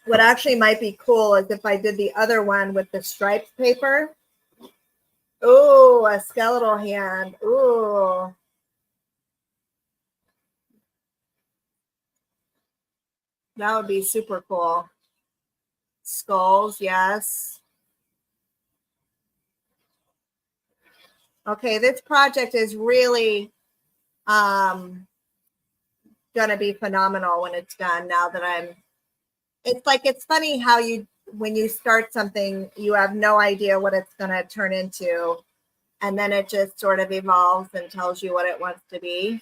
What actually might be cool is if I did the other one with the striped paper. Oh, a skeletal hand. Ooh. That would be super cool. Skulls, yes. Okay, this project is really gonna be phenomenal when it's done. Now that it's funny how when you start something, you have no idea what it's going to turn into. And then it just sort of evolves and tells you what it wants to be.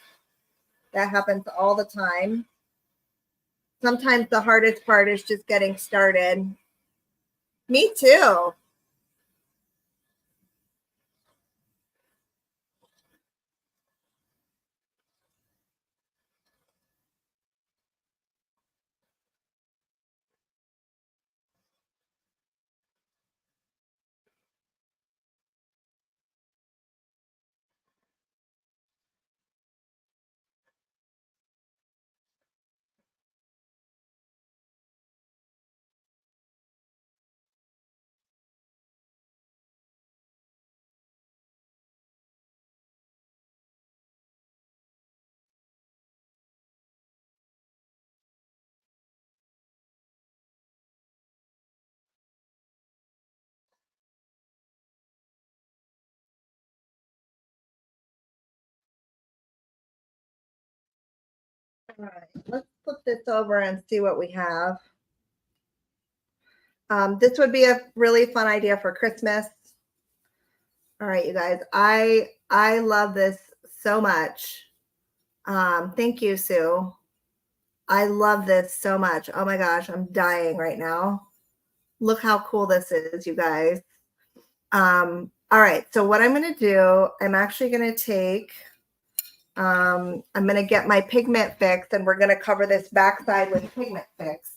That happens all the time. Sometimes the hardest part is just getting started. Me too. All right, let's flip this over and see what we have. This would be a really fun idea for Christmas. All right, you guys, I love this so much. Thank you, Sue. I love this so much. Oh my gosh, I'm dying right now. Look how cool this is, you guys. All right, so what I'm going to do, I'm actually going to take, I'm going to get my pigment fix, and we're going to cover this backside with pigment fix.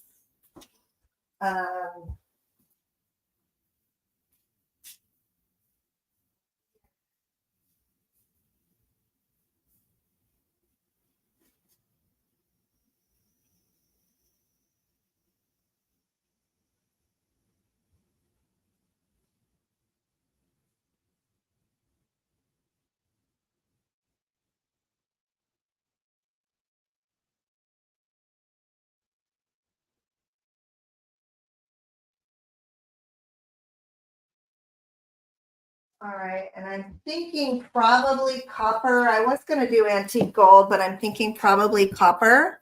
All right, and I'm thinking probably copper. I was going to do antique gold, but I'm thinking probably copper.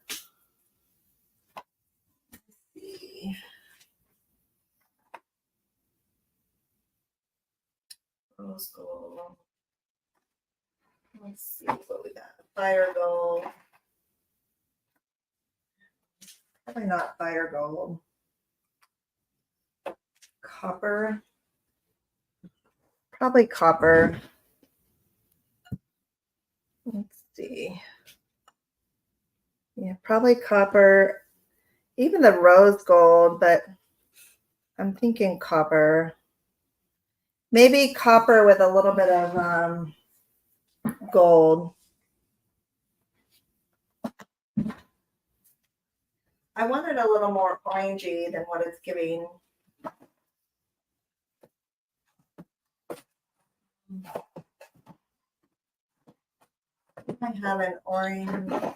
Let's see. Rose gold. Let's see what we got. Fire gold. Probably not fire gold. Copper. Probably copper. Let's see. Yeah, probably copper. Even the rose gold, but I'm thinking copper. Maybe copper with a little bit of gold. I want it a little more orangey than what it's giving. I have an orange.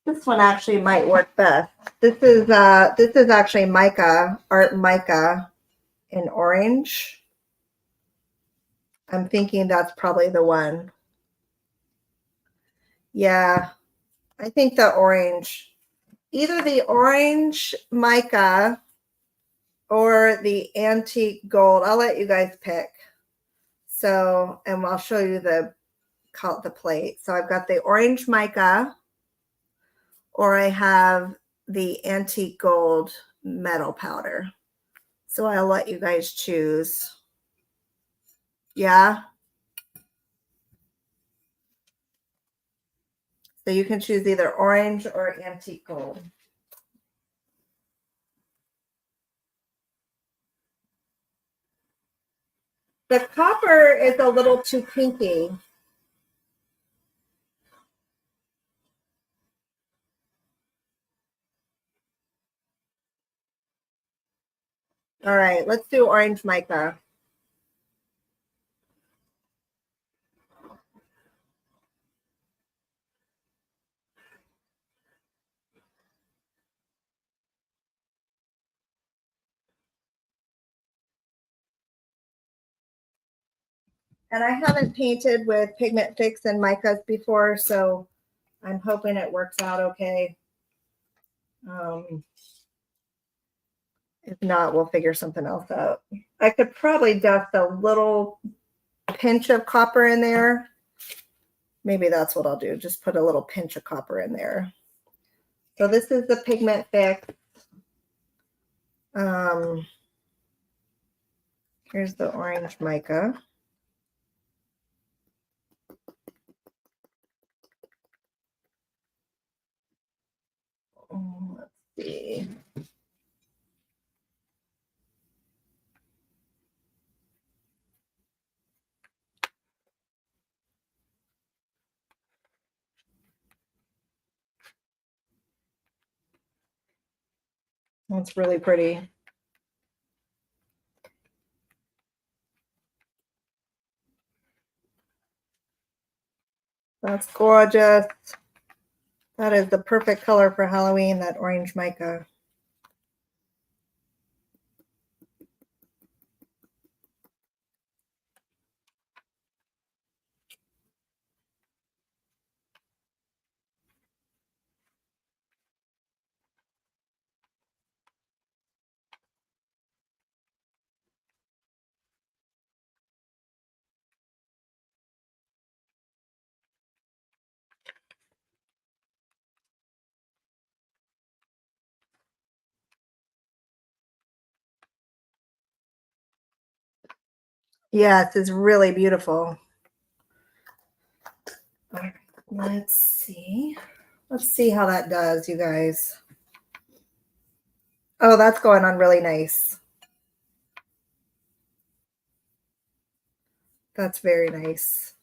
This one actually might work best. This is actually mica, art mica in orange. I'm thinking that's probably the one. Yeah, I think the orange, either the orange mica or the antique gold. I'll let you guys pick. So, and I'll show you the plate. So I've got the orange mica, or I have the antique gold metal powder. So I'll let you guys choose. Yeah. So you can choose either orange or antique gold. The copper is a little too pinky. All right, let's do orange mica. And I haven't painted with pigment fix and micas before, so I'm hoping it works out okay. If not, we'll figure something else out. I could probably dust a little pinch of copper in there. Maybe that's what I'll do. Just put a little pinch of copper in there. So this is the pigment fix. Here's the orange mica. Let's see. That's really pretty. That's gorgeous. That is the perfect color for Halloween, that orange mica. Yes, it's really beautiful. All right, let's see. Let's see how that does, you guys. Oh, that's going on really nice. That's very nice.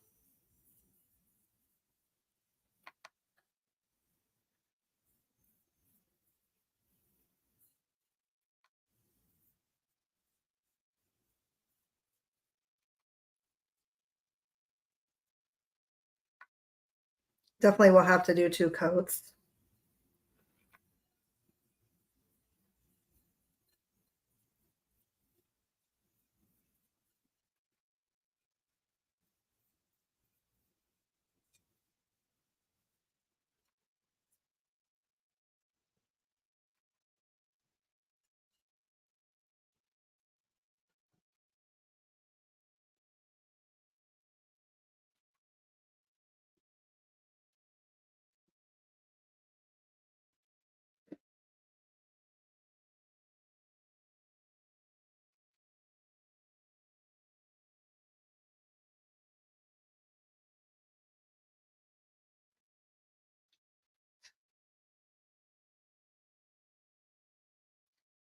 Definitely will have to do 2 coats.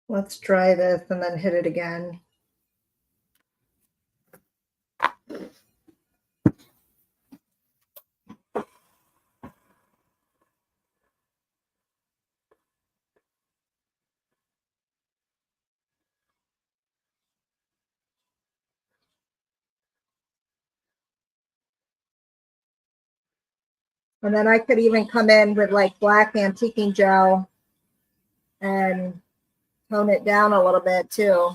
Let's dry this and then hit it again. And then I could even come in with like black antiquing gel and tone it down a little bit too.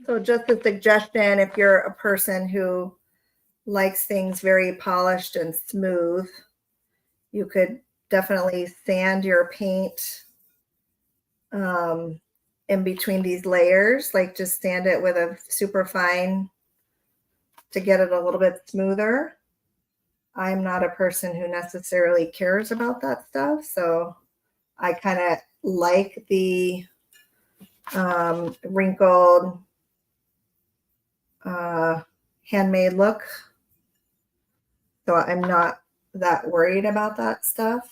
So just a suggestion, if you're a person who likes things very polished and smooth, you could definitely sand your paint in between these layers, like just sand it with a super fine to get it a little bit smoother. I'm not a person who necessarily cares about that stuff, so I kind of like the wrinkled handmade look, so I'm not that worried about that stuff.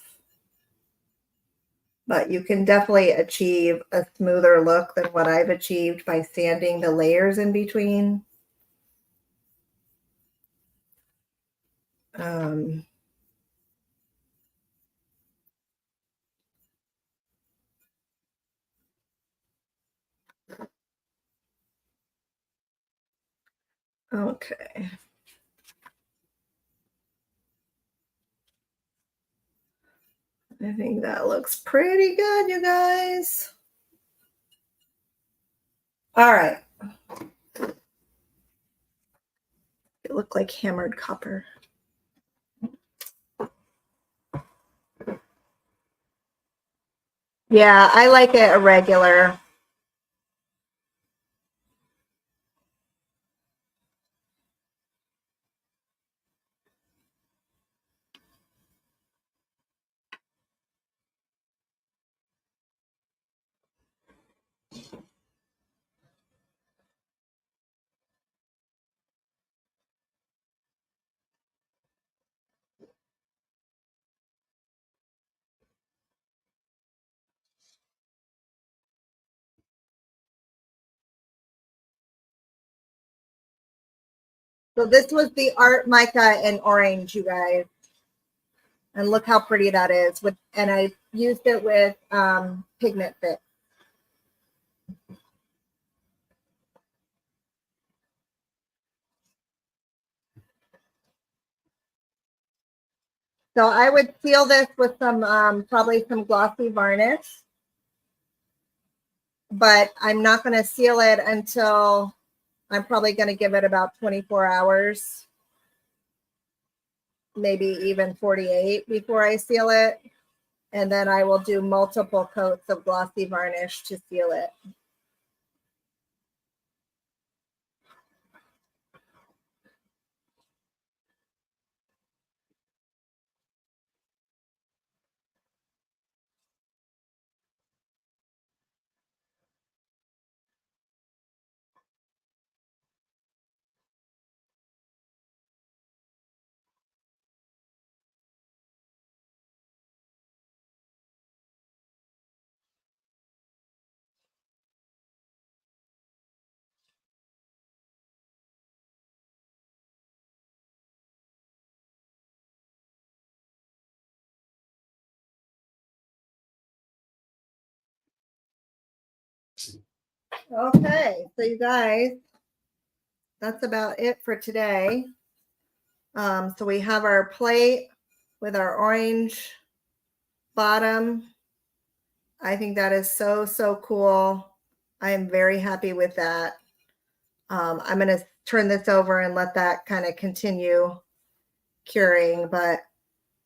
But you can definitely achieve a smoother look than what I've achieved by sanding the layers in between. Okay. I think that looks pretty good, you guys. All right. It looked like hammered copper. Yeah, I like it irregular. So this was the art mica in orange, you guys. And look how pretty that is. And I used it with Pigment Fit. So I would seal this with some probably some glossy varnish. But I'm not going to seal it until I'm probably going to give it about 24 hours. Maybe even 48 before I seal it. And then I will do multiple coats of glossy varnish to seal it. Okay, so you guys, that's about it for today. So we have our plate with our orange bottom. I think that is so, so cool. I am very happy with that. I'm going to turn this over and let that kind of continue curing, but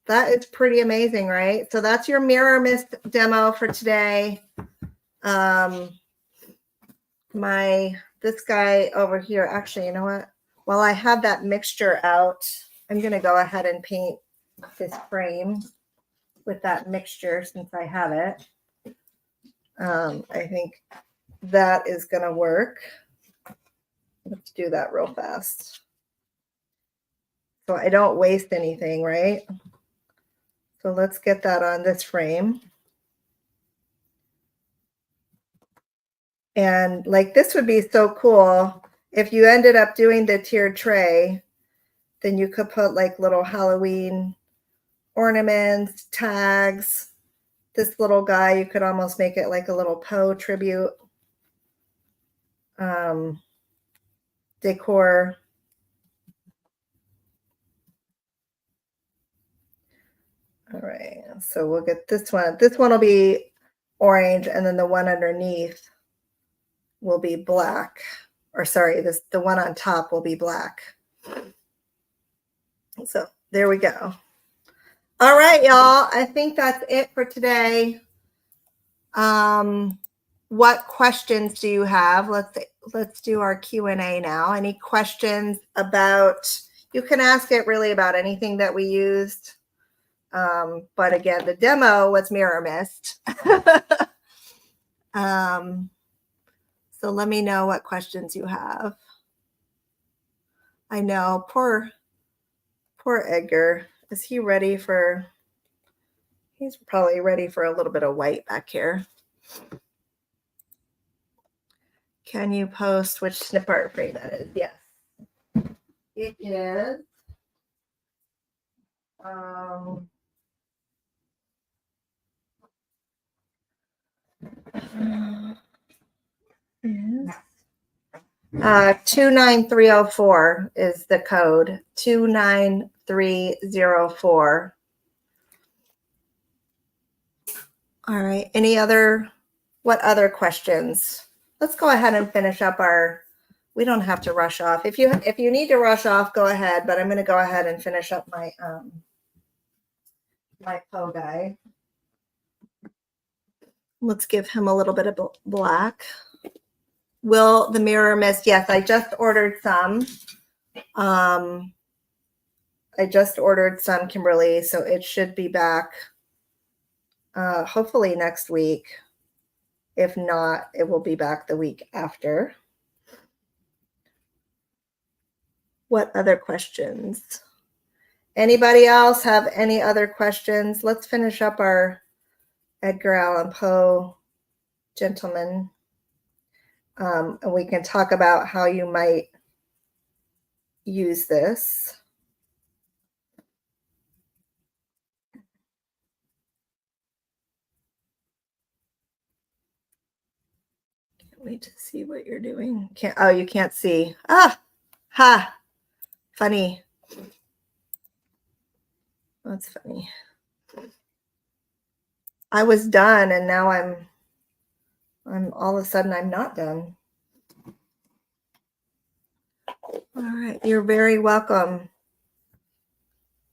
that is pretty amazing, right? So that's your mirror mist demo for today. This guy over here, actually, you know what? While I have that mixture out, I'm going to go ahead and paint this frame with that mixture since I have it. I think that is going to work. Let's do that real fast. So I don't waste anything, right? So let's get that on this frame. And like this would be so cool if you ended up doing the tiered tray, then you could put like little Halloween ornaments, tags. This little guy, you could almost make it like a little Poe tribute decor. All right, so we'll get this one. This one will be orange, and then the one underneath will be black. Or sorry, the one on top will be black. So there we go. All right, y'all. I think that's it for today. what questions do you have? Let's do our Q&A now. Any questions about, you can ask it really about anything that we used. But again, the demo was Mirror Mist. So let me know what questions you have. I know, poor Edgar. Is he ready for, he's probably ready for a little bit of white back here. Can you post which snip art frame that is? Yes. It is. Is 29304 is the code. 29304. All right. What other questions? Let's go ahead and finish up we don't have to rush off. If you need to rush off, go ahead, but I'm going to go ahead and finish up my my Poe guy. Let's give him a little bit of black. Will the Mirror Mist? Yes, I just ordered some. I just ordered some, Kimberly, so it should be back hopefully next week. If not, it will be back the week after. What other questions? Anybody else have any other questions? Let's finish up our Edgar Allan Poe gentleman. And we can talk about how you might use this. Can't wait to see what you're doing. You can't see. Ha, funny. That's funny. I was done and now I'm all of a sudden I'm not done. All right, you're very welcome.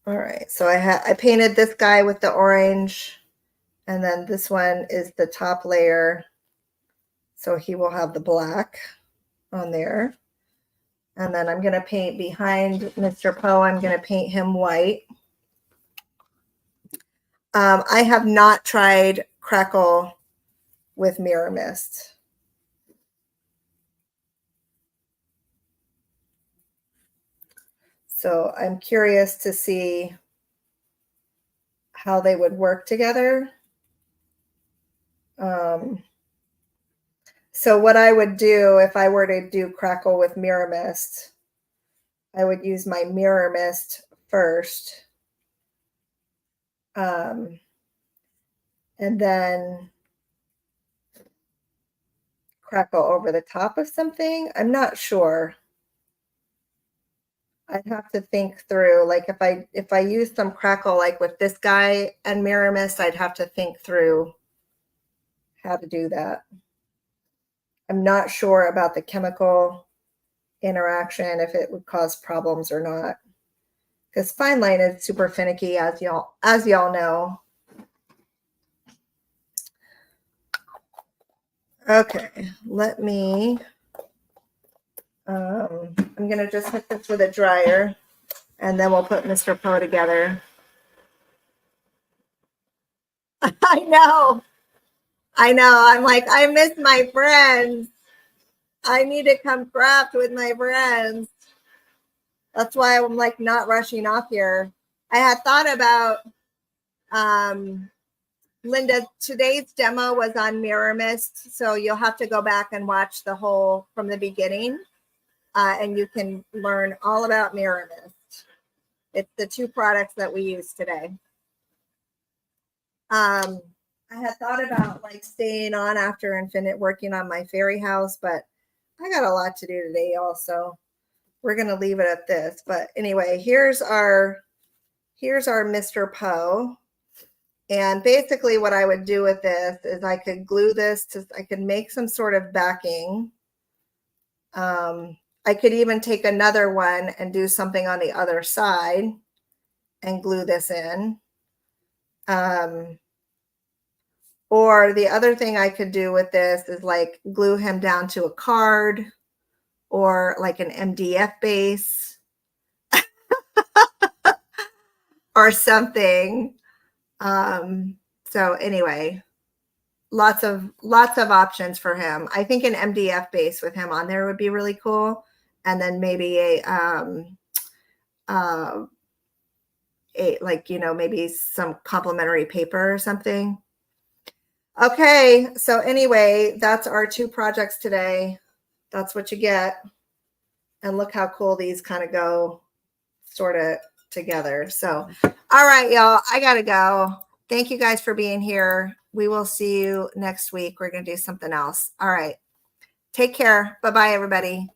All right, so I painted this guy with the orange, and then this one is the top layer, so he will have the black on there. And then I'm going to paint behind Mr. Poe. I'm going to paint him white. I have not tried Crackle with Mirror Mist. So I'm curious to see how they would work together. So what I would do if I were to do Crackle with Mirror Mist, I would use my Mirror Mist first. And then Crackle over the top of something. I'm not sure. I'd have to think through, like if I use some Crackle like with this guy and Mirror Mist, I'd have to think through how to do that. I'm not sure about the chemical interaction, if it would cause problems or not, because fine line is super finicky, as y'all know. Okay, let me I'm gonna just hit this with a dryer and then we'll put Mr. Poe together. I know. I'm like, I miss my friends. I need to come craft with my friends. That's why I'm like not rushing off here. I had thought about Linda, today's demo was on Mirror Mist, so you'll have to go back and watch the whole from the beginning, and you can learn all about Mirror Mist. It's the two products that we use today. I had thought about like staying on after and working on my fairy house, but I got a lot to do today also. We're going to leave it at this. But anyway, here's our Mr. Poe. And basically what I would do with this is I could glue this I could make some sort of backing. I could even take another one and do something on the other side and glue this in. Or the other thing I could do with this is like glue him down to a card or like an MDF base or something. So anyway, lots of options for him. I think an MDF base with him on there would be really cool. And then maybe like, you know, maybe some complimentary paper or something. Okay, so anyway, that's our 2 projects today. That's what you get. And look how cool these kind of go sort of together. So, all right, y'all, I got to go. Thank you guys for being here. We will see you next week. We're going to do something else. All right. Take care. Bye-bye, everybody.